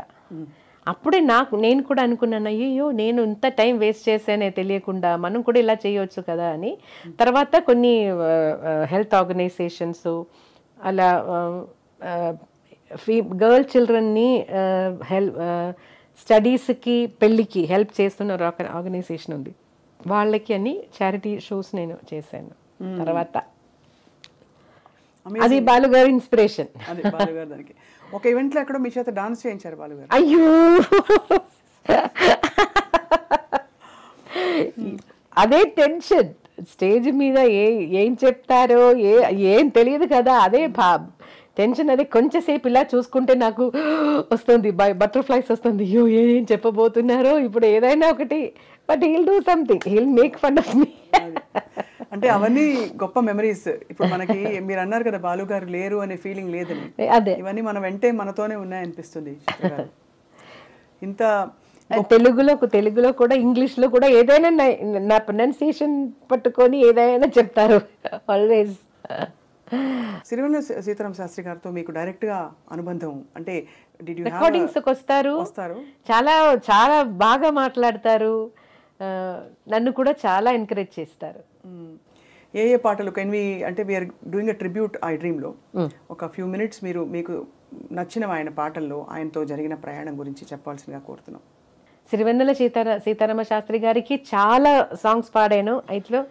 అప్పుడే నేను కూడా అనుకున్నాను, అయ్యో నేను ఇంత టైం వేస్ట్ చేశానే తెలియకుండా, మనం కూడా ఇలా చేయవచ్చు కదా అని. తర్వాత కొన్ని హెల్త్ ఆర్గనైజేషన్స్ అలా గర్ల్ చిల్డ్రన్ని స్టడీస్కి పెళ్ళికి హెల్ప్ చేస్తున్న ఒక ఆర్గనైజేషన్ ఉంది, వాళ్ళకి అని చారిటీ షోస్ నేను చేశాను. తర్వాత అది బాలుగారి ఇన్స్పిరేషన్. అదే బాలుగారు దానికి. ఒక ఈవెంట్లో ఎక్కడో మీ చేత డాన్స్ చేయించారు బాలుగారు. అయ్యో అదే టెన్షన్, స్టేజ్ మీద ఏం చెప్తారో ఏం తెలియదు కదా, అదే టెన్షన్. అదే కొంచెంసేపు ఇలా చూసుకుంటే నాకు వస్తుంది, బటర్ఫ్లైస్ వస్తుంది, అయ్యో ఏం చెప్పబోతున్నారో ఇప్పుడు, ఏదైనా ఒకటి. But he'll do something, he'll make fun of me. అంటే అవన్నీ గొప్ప మెమరీస్. ఇప్పుడు మనకి మీరు అన్నారు కదా బాలు గారు లేరు అనే ఫీలింగ్ లేదని, అదే ఇవన్నీ మన వెంటే మనతోనే ఉన్నాయనిపిస్తుంది. ఇంత తెలుగులో కూడా ఇంగ్లీష్లో కూడా ఏదైనా నా ప్రొనౌన్సియేషన్ పట్టుకొని ఏదైనా చెప్తారు ఆల్వేస్. సిరివెన్నెల సీతారామ శాస్త్రి గారితో మీకు డైరెక్ట్ గా అనుబంధం అంటే రికార్డింగ్స్ వస్తారు, చాలా చాలా బాగా మాట్లాడతారు, నన్ను కూడా చాలా ఎంకరేజ్ చేస్తారు. ఏ పాటలు కెన్ వి అంటే we are doing a tribute I డ్రీమ్లో ఒక ఫ్యూ మినిట్స్ మీరు మీకు నచ్చిన ఆయన పాటల్లో ఆయనతో జరిగిన ప్రయాణం గురించి చెప్పాల్సిందిగా కోరుతున్నాం. సిరివెన్నెల సీతారామ శాస్త్రి గారికి చాలా సాంగ్స్ పాడాను. అయిట్లో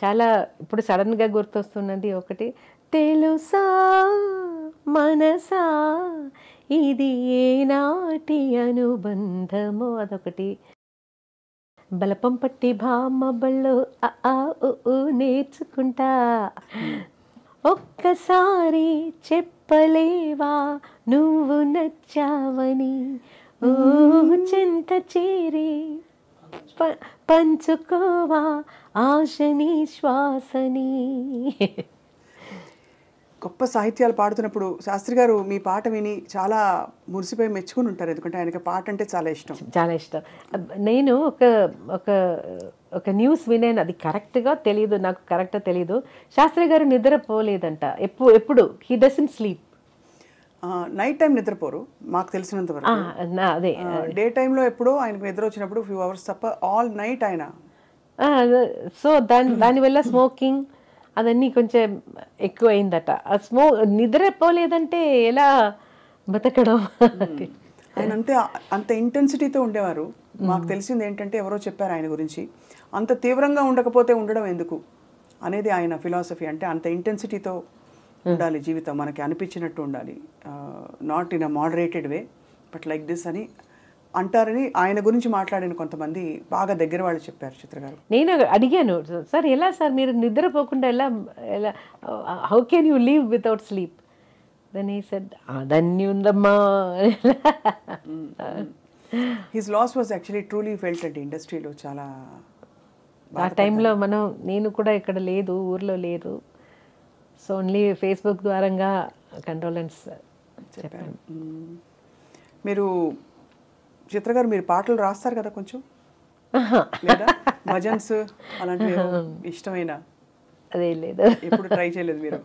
చాలా ఇప్పుడు సడన్గా గుర్తొస్తున్నది ఒకటి, తెలుసా మనసా ఇది ఏనాటి అనుబంధమో, అదొకటి. బలపం పట్టి భామ బళ్ళు నేర్చుకుంటా, ఒక్కసారి చెప్పలేవా నువ్వు నచ్చావని, ఓ చెంత చేరి పంచుకోవా ఆశని శ్వాసని. గొప్ప సాహిత్యాలు పాడుతున్నప్పుడు శాస్త్రి గారు మీ పాట విని చాలా మురిసిపోయి మెచ్చుకుని ఉంటారు, ఎందుకంటే ఆయనకి పాట అంటే చాలా ఇష్టం. చాలా ఇష్టం. నేను ఒక న్యూస్ వినాను, అది కరెక్ట్గా తెలియదు, నాకు కరెక్ట్గా తెలియదు. శాస్త్రి గారు నిద్రపోలేదంట ఎప్పుడు. He doesn't sleep. Night time నిద్రపోరు మాకు తెలిసినంత వరకు. అదే డే టైంలో ఎప్పుడో ఆయనకు నిద్ర వచ్చినప్పుడు ఫ్యూ అవర్స్ తప్ప ఆల్ నైట్ ఆయన. సో దానివల్ల స్మోకింగ్ అదన్నీ కొంచెం ఎక్కువ అయిందట. నిద్రపోలేదంటే ఎలా బతకడం. ఆయన అంత ఇంటెన్సిటీతో ఉండేవారు. మాకు తెలిసింది ఏంటంటే ఎవరో చెప్పారు ఆయన గురించి, అంత తీవ్రంగా ఉండకపోతే ఉండడం ఎందుకు అనేది ఆయన ఫిలాసఫీ. అంటే అంత ఇంటెన్సిటీతో ఉండాలి జీవితం, మనకి అనిపించినట్టు ఉండాలి, not in a moderated way but like this అని అంటారని ఆయన గురించి మాట్లాడిన కొంతమంది బాగా దగ్గర వాళ్ళు చెప్పారు. చిత్ర గారు, నేను అడిగాను, సార్ ఎలా సార్ మీరు నిద్రపోకుండా ఎలా how can you leave without sleep? Then he said అదన్నీ ఉందమ్మా. His loss was actually truly felt అండి ఇండస్ట్రీలో. చాలా ఆ టైంలో నేను కూడా ఇక్కడ లేదు, ఊర్లో లేదు. సో ఓన్లీ ఫేస్బుక్ ద్వారంగా కండోలెన్స్ చెప్పాను. మీరు చిత్ర గారు మీరు పాటలు రాస్తారు కదా కొంచెం, లేదా భజన్స్ అలాంటివి ఇష్టమైన? అదే లేదు, ఎప్పుడు ట్రై చేయలేదు మీరు?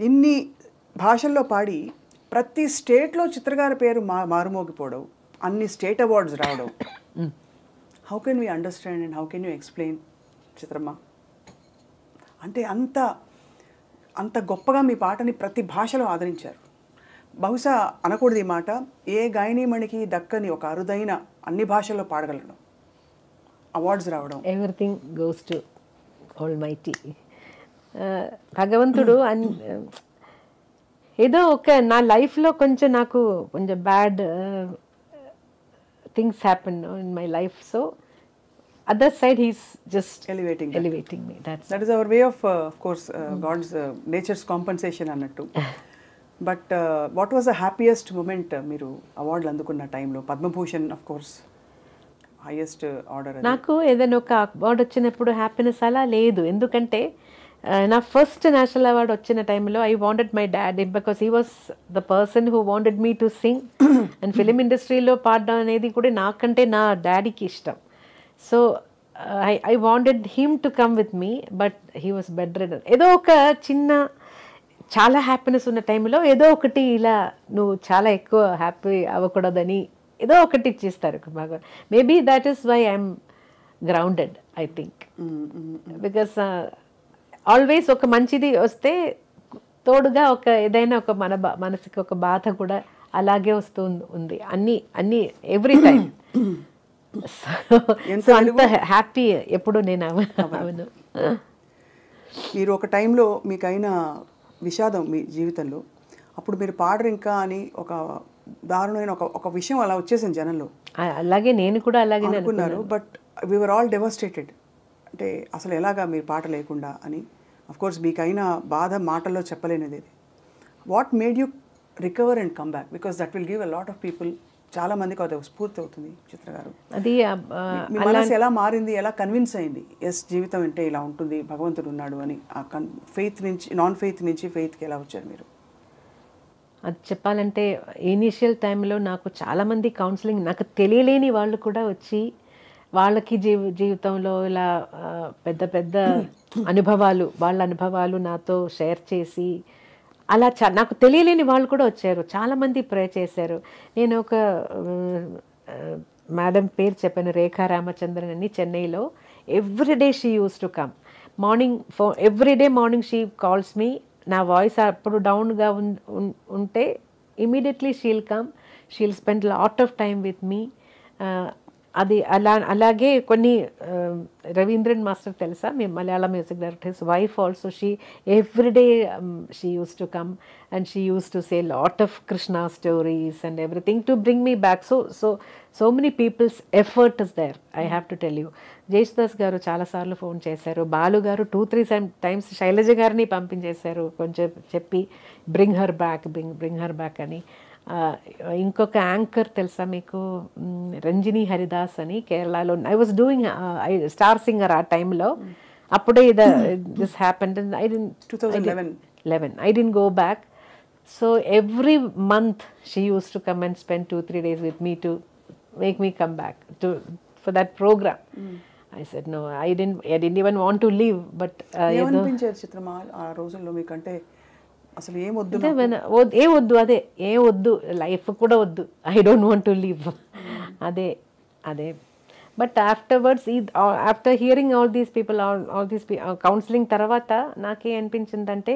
ఇన్ని భాషల్లో పాడి ప్రతి స్టేట్లో చిత్రగారి పేరు మారుమోగిపోవడం, అన్ని స్టేట్ అవార్డ్స్ రావడం, how can we understand and how can you explain Chitramma? అంటే అంత గొప్పగా మీ పాటని ప్రతి భాషలో ఆదరించారు. బహుశా అనకూడదు ఈ మాట, ఏ గాయనీమణికి దక్కని ఒక అరుదైన అన్ని భాషల్లో పాడగలడం, అవార్డ్స్ రావడం. Everything goes to almighty. భగవంతుడు ఏదో నా లైఫ్లో నాకు కొంచెం bad things happen in my life. So other side he's just elevating me. That is our way of course God's nature's compensation annattu. But what was the happiest moment మీరు అవార్డులు అందుకున్న టైంలో? Padma Bhushan of course highest order. నాకు ఏదైనా ఒక అవార్డు వచ్చినప్పుడు హ్యాపీనెస్ అలా లేదు, ఎందుకంటే నా ఫస్ట్ నేషనల్ అవార్డు వచ్చిన టైంలో I wanted my dad, because he was the person who wanted me to sing. And film ఇండస్ట్రీలో పాడడం అనేది కూడా నాకంటే నా డాడీకి ఇష్టం. So I wanted him to come with me, but he was bedridden. ఏదో ఒక చాలా హ్యాపీనెస్ ఉన్న టైంలో ఏదో ఒకటి ఇలా నువ్వు చాలా ఎక్కువ హ్యాపీ అవ్వకూడదని ఏదో ఒకటి ఇచ్చేస్తారు బాగా. Maybe that is why I'm grounded I think. Because always ఒక మంచిది వస్తే తోడుగా ఏదైనా ఒక మనసుకి ఒక బాధ కూడా అలాగే వస్తూ ఉంది, అన్ని ఎవ్రీ టైం. సో అంత హ్యాపీ ఎప్పుడు నేను అవను. మీరు ఒక టైంలో మీకైన విషాదం మీ జీవితంలో అప్పుడు మీరు పాడరు ఇంకా అని ఒక దారుణమైన ఒక విషయం అలా వచ్చేసింది జనంలో. అలాగే నేను కూడా అలాగే అనుకున్నారు. But we were all devastated. అంటే అసలు ఎలాగా మీరు పాట లేకుండా అని. అఫ్ కోర్స్ మీకైనా బాధ మాటల్లో చెప్పలేనిది ఇది. What made you recover and come back? Because that will give a lot of people, చాలా మందికి అది స్ఫూర్తి అవుతుంది. చిత్ర గారు, అది మీ మనసు ఎలా మారింది, ఎలా కన్విన్స్ అయింది ఎస్ జీవితం అంటే ఇలా ఉంటుంది, భగవంతుడు ఉన్నాడు అని? ఆ ఫెయిత్ నుంచి, నాన్ ఫెయిత్ నుంచి ఫెయిత్కి ఎలా వచ్చారు మీరు? అది చెప్పాలంటే ఇనీషియల్ టైంలో నాకు చాలామంది కౌన్సిలింగ్, నాకు తెలియలేని వాళ్ళు కూడా వచ్చి వాళ్ళకి జీవితంలో ఇలా పెద్ద పెద్ద అనుభవాలు, వాళ్ళ అనుభవాలు నాతో షేర్ చేసి అలా నాకు తెలియలేని వాళ్ళు కూడా వచ్చారు. చాలామంది ప్రే చేశారు. నేను ఒక మేడం పేరు చెప్పాను, రేఖా రామచంద్రన్ అని, చెన్నైలో. Everyday she uses to come morning, everyday morning she calls me. నా వాయిస్ అప్పుడు డౌన్గా ఉంటే immediately she'll come, she'll spend lot of time with me. అది అలాగే కొన్ని రవీంద్రన్ మాస్టర్ తెలుసా, మీ Malayala music director, his wife also, she everyday she uses to come and she uses to say lot of Krishna stories and everything to bring me back. So many peoples effort is there, I have to tell you. Jesudas గారు చాలాసార్లు ఫోన్ చేశారు, బాలు గారు 2-3 టైమ్స్ శైలజ గారిని పంపించేశారు కొంచెం చెప్పి బ్రింగ్ హర్ బ్యాక్ అని. ఇంకొక యాంకర్ తెలుసా మీకు, రంజిని హరిదాస్ అని, కేరళలో. I was doing star singer ఆ టైంలో. అప్పుడే this happened. I didn't 2011 I didn't go back. So every month she used to come and spend 2-3 days with me to make me come back for that program. I said no, I didn't even want to leave. But ఏమనిపించేది చిత్రమా ఆ రోజుల్లో మీకంటే? అసలు ఏమొద్దు, అదే ఏం వద్దు, లైఫ్ కూడా వద్దు, I don't want to live, అదే. But afterwards, after hearing all these people, all these counselling తర్వాత నాకే అనిపించిందంటే,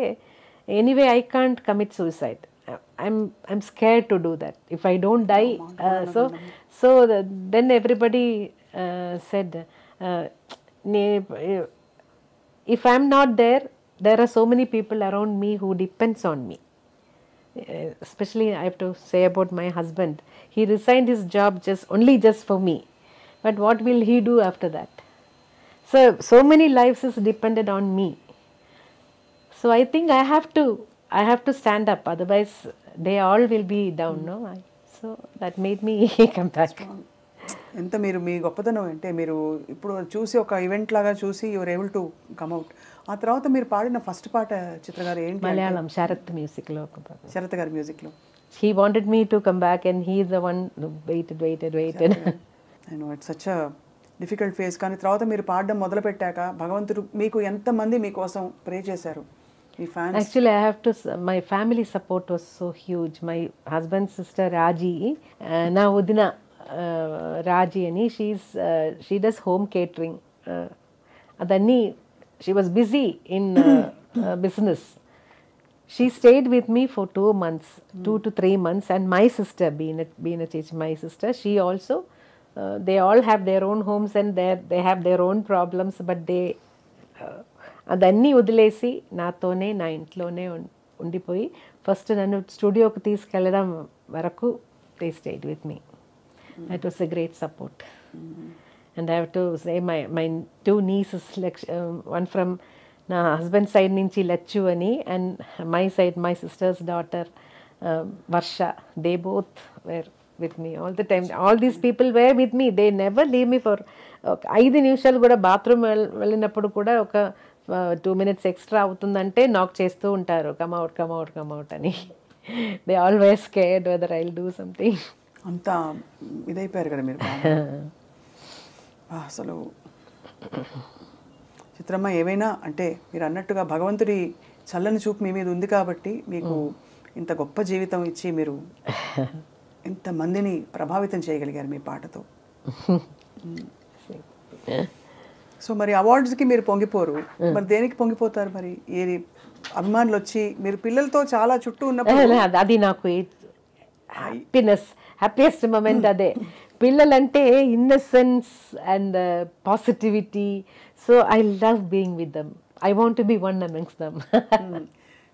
anyway I can't commit suicide. I'm scared to do that. If I don't die, so then everybody said, if I'm not there, there are so many people around me who depends on me. Especially I have to say about my husband. He resigned his job just for me. But what will he do after that? So many lives is dependent on me. So I think I have to stand up, otherwise they all will be down, no? So that made me come back. ఎంత మీరు మీ గొప్పతనం అంటే, మీరు ఇప్పుడు చూసి ఒక ఈవెంట్ లాగా చూసి your able to come out. ఆ తర్వాత మీరు పాడిన ఫస్ట్ పాట చిత్ర గారు ఏంటి? మలయాళం, శరత్ మ్యూజిక్లో. శరత్ గారి మ్యూజిక్లో. He wanted me to come back and he is the one who waited. I know it's such a difficult phase. కానీ తర్వాత మీరు పాడడం మొదలుపెట్టాక భగవంతుడు మీకు ఎంతమంది మీకోసం ప్రే చేశారు, మీ fans? Actually, I have to, my family support was so huge. My husband's sister Raji, na Udina Raji ani, she does home catering. Adanni, she was busy in business. She stayed with me for 2 months, 2 to 3 months, and my sister, Beenachi, my sister, she also, they all have their own homes and they have their own problems, but they అదన్నీ వదిలేసి నాతోనే, నా ఇంట్లోనే ఉండిపోయి ఫస్ట్ నన్ను స్టూడియోకి తీసుకెళ్ళడం వరకు they stayed with me. That was a great support. And I have to say my 2 nieces, one from నా హస్బెండ్ సైడ్ నుంచి లచ్చు అని, and my side my sister's daughter Varsha, they both were with me all the time. All these people were with me. They never leave me for 5 నిమిషాలు కూడా. బాత్రూమ్ వెళ్ళినప్పుడు కూడా ఒక 2 minutes ఎక్స్ట్రా అవుతుందంటే నాక్ చేస్తూ ఉంటారు, కమ్ అవుట్ అని. They always scared weather I will do something. అంత ఇదైపోయారు కదా మీరు. అసలు చిత్రమ్మ, ఏమైనా అంటే మీరు అన్నట్టుగా భగవంతుడి చల్లని చూపు మీ మీద ఉంది కాబట్టి మీకు ఇంత గొప్ప జీవితం ఇచ్చి మీరు ఎంతమందిని ప్రభావితం చేయగలిగారు మీ పాటతో. సో మరి అవార్డ్స్కి మీరు పొంగిపోరు, మరి దేనికి పొంగిపోతారు? మరి ఏది అభిమానులు వచ్చి మీరు పిల్లలతో చాలా చుట్టూ ఉన్నప్పుడు అది నాకు హ్యాపీయెస్ట్ మూమెంట్ అదే. పిల్లలంటే innocence and positivity, so I love being with them. I want to be one amongst them.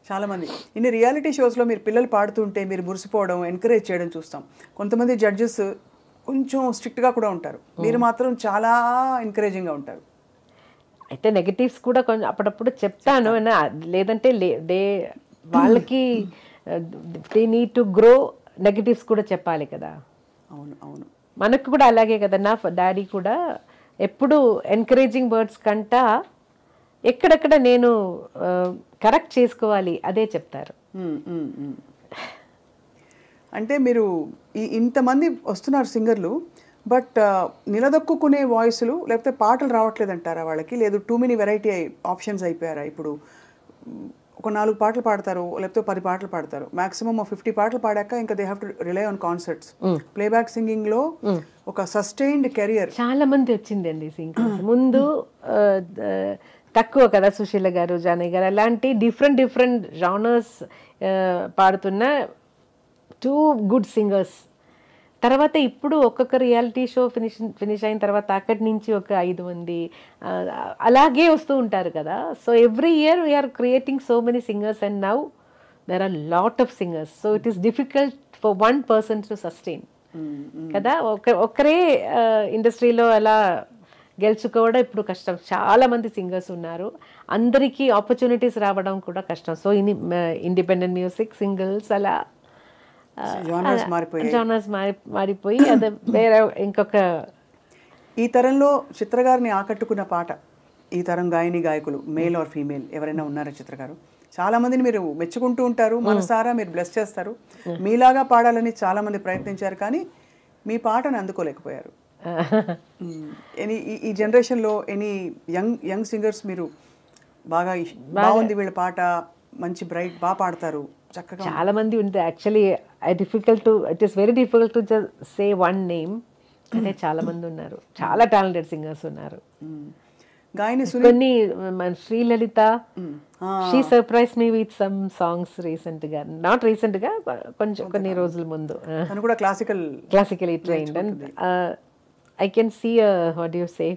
చాలామంది ఇన్ని రియాలిటీ షోస్లో మీరు పిల్లలు పాడుతుంటే మీరు మురిసిపోవడం, ఎంకరేజ్ చేయడం చూస్తాం. కొంతమంది జడ్జెస్ కొంచెం స్ట్రిక్ట్గా కూడా ఉంటారు, మీరు మాత్రం చాలా ఎంకరేజింగ్గా ఉంటారు. అయితే నెగటివ్స్ కూడా కొంచెం అప్పుడప్పుడు చెప్తాను, లేదంటే వాళ్ళకి they need to grow, negatives కూడా చెప్పాలి కదా. అవును అవును, మనకు కూడా అలాగే కదా. నా డాడీ కూడా ఎప్పుడు ఎంకరేజింగ్ వర్డ్స్ కంటా ఎక్కడెక్కడ నేను కరెక్ట్ చేసుకోవాలి అదే చెప్తారు. అంటే మీరు ఇంతమంది వస్తున్నారు సింగర్లు, బట్ నిలదొక్కునే వాయిస్లు లేకపోతే పాటలు రావట్లేదంటారా వాళ్ళకి? లేదు టూ మెనీ వెరైటీ ఆప్షన్స్ అయిపోయారా? ఇప్పుడు ఒక 4 పాటలు పాడతారు, లేకపోతే 10 పాటలు పాడతారు, మాక్సిమం 50 పాటలు పాడాక ఇంకా they have to rely on concerts. Playback సింగింగ్లో ఒక సస్టైన్డ్ కెరియర్ చాలా మంది వచ్చిందండి సింగర్స్. ముందు తక్కువ కదా, సుశీల గారు, జానయ్య గారు అలాంటి డిఫరెంట్ జానర్స్ పాడుతున్న 2 గుడ్ సింగర్స్. తర్వాత ఇప్పుడు ఒక్కొక్క రియాలిటీ షో ఫినిష్ అయిన తర్వాత అక్కడి నుంచి ఒక 5 మంది అలాగే వస్తూ ఉంటారు కదా. So every year we are creating so many singers and now there are lot of singers. So it is difficult for one person to sustain కదా. ఒకరే ఇండస్ట్రీలో అలా గెలుచుకోవడం ఇప్పుడు కష్టం. చాలా మంది సింగర్స్ ఉన్నారు, అందరికీ ఆపర్చునిటీస్ రావడం కూడా కష్టం. సో ఇండిపెండెంట్ మ్యూజిక్, సింగిల్స్ అలా జానర్స్ మారిపోయి అది వేరే ఇంకొక. ఈ తరంలో చిత్రగారిని ఆకట్టుకున్న పాట, ఈ తరం గాయకులు మేల్ ఆర్ ఫీమేల్ ఎవరైనా ఉన్నారా చిత్రగారు? చాలా మందిని మీరు మెచ్చుకుంటూ ఉంటారు, మనసారా మీరు బ్లెస్ చేస్తారు. మీలాగా పాడాలని చాలా మంది ప్రయత్నించారు, కానీ మీ పాటను అందుకోలేకపోయారు. ఈ జనరేషన్లో ఎనీ యంగ్ సింగర్స్ మీరు బాగుంది వీళ్ళ పాట, మంచి బ్రైట్, బాగా పాడతారు, చక్కగా? చాలా మంది ఉంది actually. It is very difficult to say one name. అంటే చాలా మంది ఉన్నారు, చాలా టాలెంటెడ్ సింగర్స్ ఉన్నారు. కొన్ని Srilalitha, she surprise me with some songs recent గా, నాట్ రీసెంట్ గా, కొన్ని రోజుల ముందు. తను కూడా classically trained. And I can see what you say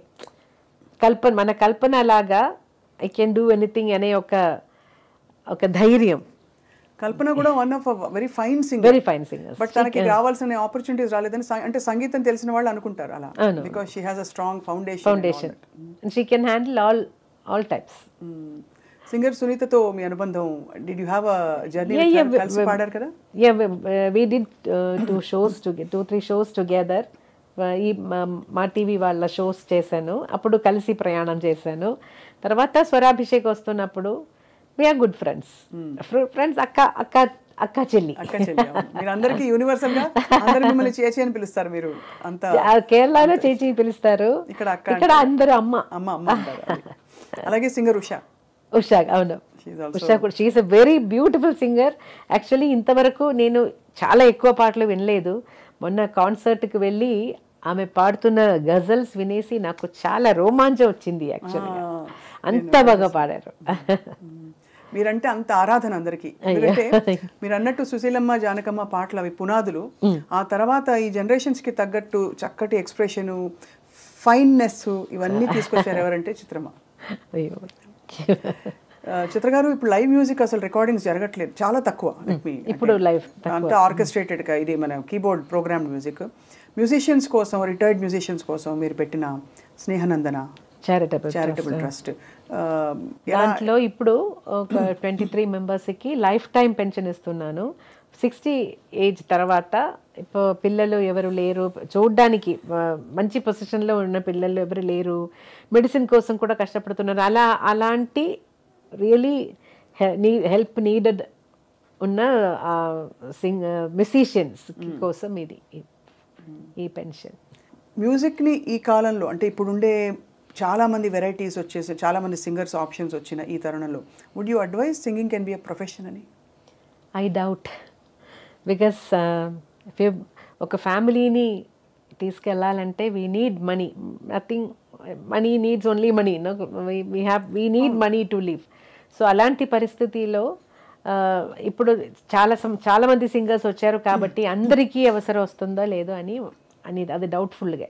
మన కల్పన లాగా ఐ కెన్ డూ ఎనీథింగ్ అనే ఒక ధైర్యం. కల్పన కూడా one of very fine singer, but తనకి రావాల్సిన ఆపర్చునిటీస్ రాలేదని అంటే సంగీతం తెలిసిన వాళ్ళు అనుకుంటారు అలా, because she has a strong foundation. She can handle all types. Singer సునీతతో మీ అనుబంధం, did you have a journey? కలిసి పాడారు కదా? We did 2-3 shows together. ఈ మా టీవీ వాళ్ళ షోస్ చేశాను, అప్పుడు కలిసి ప్రయాణం చేశాను. తర్వాత స్వరాభిషేక్ వస్తున్నప్పుడు we are good friends. Friends, అక్క చెల్లి. మీరు అందరికీ యూనివర్సల్ గా అందరూ మిమ్మల్ని చేచి అని పిలుస్తారు. మీరు అంతా కేరళలో చేచి పిలుస్తారు, ఇక్కడ అందరూ అమ్మ. అలాగే సింగర్ ఉషా. అవును, ఉషా కూడా she is a very beautiful singer. Actually ఇంతవరకు నేను చాలా ఎక్కువ పాటలు వినలేదు. మొన్న కాన్సర్ట్కి వెళ్ళి ఆమె పాడుతున్న గజల్స్ వినేసి నాకు చాలా రోమాంచం వచ్చింది. యాక్చువల్గా అంత బాగా పాడారు. మీరంటే అంత ఆరాధన అందరికీ. ఎందుకంటే మీరు అన్నట్టు సుశీలమ్మ, జానకమ్మ పాటలు అవి పునాదులు. ఆ తర్వాత ఈ జనరేషన్స్ కి తగ్గట్టు చక్కటి ఎక్స్ప్రెషన్, ఫైన్నెస్ ఇవన్నీ తీసుకొచ్చారు ఎవరంటే చిత్రమ్మ. చిత్రగారు, ఇప్పుడు లైవ్ మ్యూజిక్ అసలు రికార్డింగ్స్ జరగట్లేదు, చాలా తక్కువ. ఇప్పుడు లైవ్ అంతా ఆర్కెస్ట్రేటెడ్ గా, ఇది మన కీబోర్డ్ ప్రోగ్రామ్ మ్యూజిక్. మ్యూజిషియన్స్ కోసం, రిటైర్డ్ మ్యూజిషియన్స్ కోసం మీరు పెట్టిన స్నేహనందన చారిటబుల్ ట్రస్ట్, దాంట్లో ఇప్పుడు ఒక 23 మెంబర్స్కి లైఫ్ టైం పెన్షన్ ఇస్తున్నాను. 60 ఏజ్ తర్వాత ఇప్పుడు పిల్లలు ఎవరు లేరు, చూడ్డానికి మంచి పొజిషన్లో ఉన్న పిల్లలు ఎవరు లేరు, మెడిసిన్ కోసం కూడా కష్టపడుతున్నారు. అలాంటి రియలీ హెల్ప్ నీడెడ్ ఉన్న మ్యూజిషియన్స్ కోసం ఇది ఈ పెన్షన్. మ్యూజిక్ని ఈ కాలంలో, అంటే ఇప్పుడుండే చాలామంది వెరైటీస్ వచ్చేసి చాలామంది సింగర్స్ ఆప్షన్స్ వచ్చిన ఈ తరుణంలో, would you advise singing can be a profession అని? ఐ డౌట్, బికాస్ ఒక ఫ్యామిలీని తీసుకెళ్ళాలంటే we need money. Nothing, money needs only money. We need money to live. So అలాంటి పరిస్థితిలో ఇప్పుడు చాలా మంది సింగర్స్ వచ్చారు కాబట్టి అందరికీ అవసరం వస్తుందో లేదో అని అది డౌట్ఫుల్గా.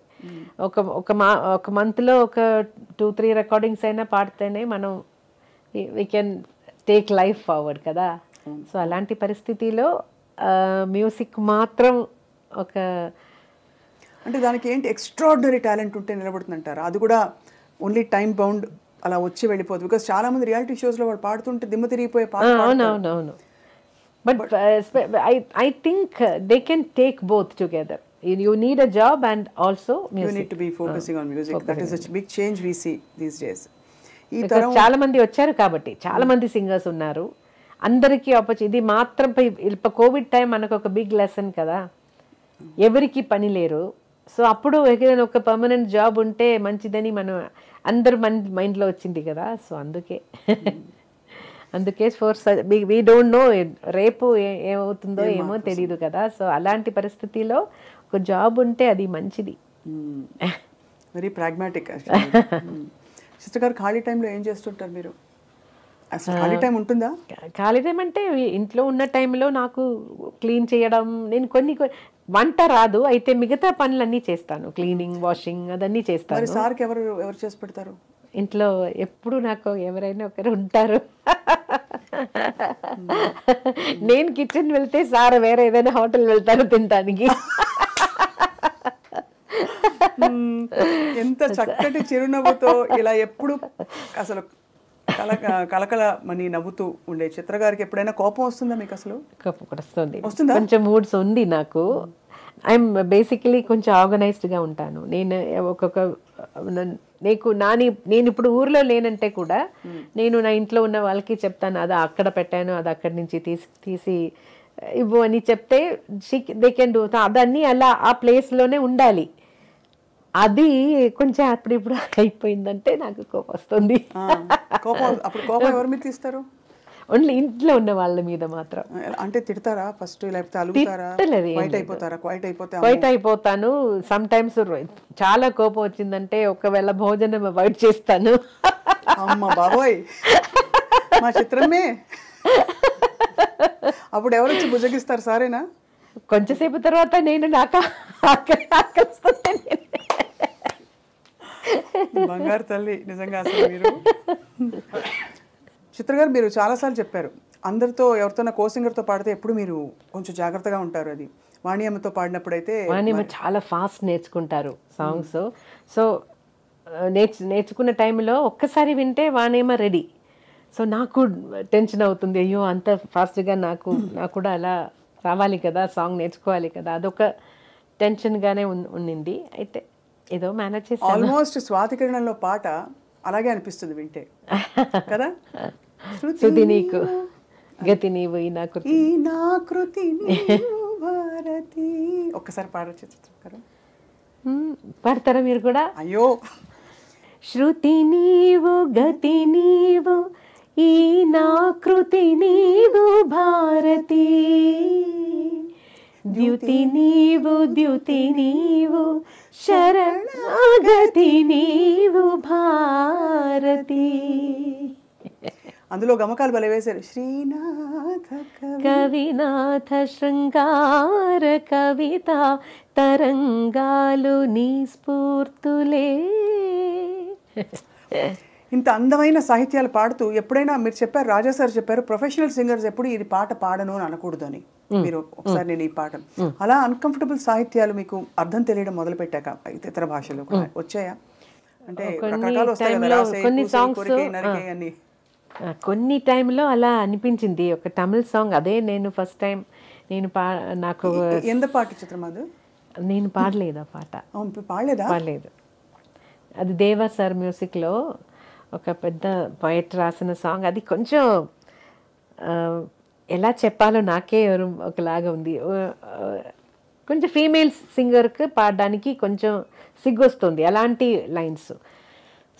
ఒక మంత్లో ఒక 2-3 రికార్డింగ్స్ అయినా పాడితేనే మనం we can take life forward కదా. సో అలాంటి పరిస్థితిలో మ్యూజిక్ మాత్రం ఒక అంటే దానికి ఏంటి ఎక్స్ట్రాడినరీ టాలెంట్ ఉంటే నిలబడుతుందంటారా? అది కూడా ఓన్లీ టైం బౌండ్ అలా వచ్చి వెళ్ళిపోతుంది. బికాస్ చాలా మంది రియాలిటీ షోస్లో వాళ్ళు పాడుతుంటే దిమ్మ తిరిగిపోయే పాట. అవునవునవును. But I think they can take both together. You need a job and also music. You need to be focusing on music. That is a big change we see these days. చాలా మంది వచ్చారు కాబట్టి చాలా మంది సింగర్స్ ఉన్నారు, అందరికీ ఆపర్చునిటీ. ఇది మాత్రం కోవిడ్ టైం మనకు ఒక బిగ్ లెసన్ కదా, ఎవరికి పని లేరు. సో అప్పుడు ఏదైనా ఒక పర్మనెంట్ జాబ్ ఉంటే మంచిదని మనం అందరు మైండ్లో వచ్చింది కదా. సో అందుకే వీ డోంట్ నో రేపు ఏమవుతుందో ఏమో తెలియదు కదా. సో అలాంటి పరిస్థితిలో ఒక జాబ్ ఉంటే అది మంచిది. Very pragmatic. సిస్టర్ గారు ఖాళీ టైంలో ఏం చేస్తుంటారు మీరు? అసలు ఖాళీ టైం ఉంటుందా? ఖాళీ టైం అంటే ఇంట్లో ఉన్న టైంలో నాకు క్లీన్ చేయడం, నేను కొన్ని వంట రాదు అయితే మిగతా పనులన్నీ చేస్తాను, క్లీనింగ్ వాషింగ్ అదన్నీ చేస్తాను. సార్కి ఎవరు చేసి పెడతారు ఇంట్లో? ఎప్పుడు నాకు ఎవరైనా ఒకరు ఉంటారు. నేను కిచెన్ వెళ్తే సార్ వేరే ఏదైనా హోటల్ వెళ్తారు తినడానికి. ఎంత చక్కటి చిరునవ్వుతో ఇలా ఎప్పుడు అసలు కలకల మని నవ్వుతూ ఉండే చిత్ర గారికి ఎప్పుడైనా కోపం వస్తుందా మీకు? అసలు కోపం కూడా వస్తుంది, వస్తుందా? కొంచెం మూడ్స్ ఉంది నాకు. ఐఎమ్ బేసికలీ కొంచెం ఆర్గనైజ్డ్గా ఉంటాను నేను. నేను ఇప్పుడు ఊర్లో లేనంటే కూడా నేను నా ఇంట్లో ఉన్న వాళ్ళకి చెప్తాను, అది అక్కడ పెట్టాను, అది అక్కడి నుంచి తీసి ఇవ్వు అని చెప్తే దే కెన్ డూ. అదన్నీ అలా ఆ ప్లేస్లోనే ఉండాలి. అది కొంచెం అప్పుడు అయిపోయిందంటే నాకు కోపం వస్తుంది. కోపం ఎవరి మీద తీస్తారు? ఓన్లీ ఇంట్లో ఉన్న వాళ్ళ మీద మాత్రం. అంటే తిడతారా ఫస్ట్, లేకపోతే అలుగుతారా? క్వైట్ అయిపోతాను. సమ్ టైమ్స్ చాలా కోపం వచ్చిందంటే ఒకవేళ భోజనం అవాయిడ్ చేస్తాను. అమ్మ బాబోయ్, మా చిత్రమే. అప్పుడు ఎవరు వచ్చి బుజ్జగిస్తారు? సారేనా? కొంచెంసేపు తర్వాత నేను నాకు బంగారు తల్లి నిజంగా. అసలు మీరు చిత్ర గారు మీరు చాలాసార్లు చెప్పారు, అందరితో ఎవరితోనా కోసింగర్తో పాడితే ఎప్పుడు మీరు కొంచెం జాగ్రత్తగా ఉంటారు. అది వాణియమ్మతో పాడినప్పుడైతే వాణియమ్మ చాలా ఫాస్ట్ నేర్చుకుంటారు సాంగ్స్. సో నేర్చుకున్న టైంలో ఒక్కసారి వింటే వాణియమ్మ రెడీ. సో నాకు టెన్షన్ అవుతుంది, అయ్యో అంత ఫాస్ట్గా నాకు కూడా అలా రావాలి కదా, సాంగ్ నేర్చుకోవాలి కదా, అదొక టెన్షన్గానే ఉండింది. అయితే ఏదో మేనేజ్ చేసి ఆల్మోస్ట్ స్వాతి కిరణంలో పాట అలాగే అనిపిస్తుంది వింటే కదా. శృతి నీకు గతి నీవు ఈ నా కృతి భారతి. ఒక్కసారి పాడొచ్చు చిత్రం? పాడతారా మీరు కూడా? అయ్యో. శృతి నీవు గతి నీవు ఈ నా కృతి నీవు భారతి, ద్యుతి నీవు శరణాగతి నీవు భారతి. అందులో గమకాలు భలే వేశారు. శ్రీనాథ కవినాథ శృంగార కవిత తరంగాలు నీ స్ఫూర్తులే. ఇంత అందమైన సాహిత్యాలు పాడుతూ ఎప్పుడైనా మీరు చెప్పారు, రాజా సార్ చెప్పారు, ప్రొఫెషనల్ సింగర్స్ ఎప్పుడు ఇది పాట పాడను అని అనకూడదు అని. మీరు ఒకసారి నేను ఈ పాటను అలా అన్కంఫర్టబుల్ సాహిత్యాలు మీకు అర్థం తెలియడం మొదలు పెట్టాక ఇతర భాషలు వచ్చాయా? అంటే రకరకాలు వస్తాయి కదా, కొన్ని సాంగ్స్ కొన్ని టైంలో అలా అనిపించింది. ఒక తమిళ్ సాంగ్ అదే నేను ఫస్ట్ టైం నాకు ఎంత పాట చిత్రం అది? నేను పాడలేదు ఆ పాట. పాడలేదు. అది దేవా సార్ మ్యూజిక్లో ఒక పెద్ద పోయట్ రాసిన సాంగ్. అది కొంచెం ఎలా చెప్పాలో నాకే ఒకలాగా ఉంది. కొంచెం ఫీమేల్ సింగర్కి పాడడానికి కొంచెం సిగ్గొస్తుంది అలాంటి లైన్స్.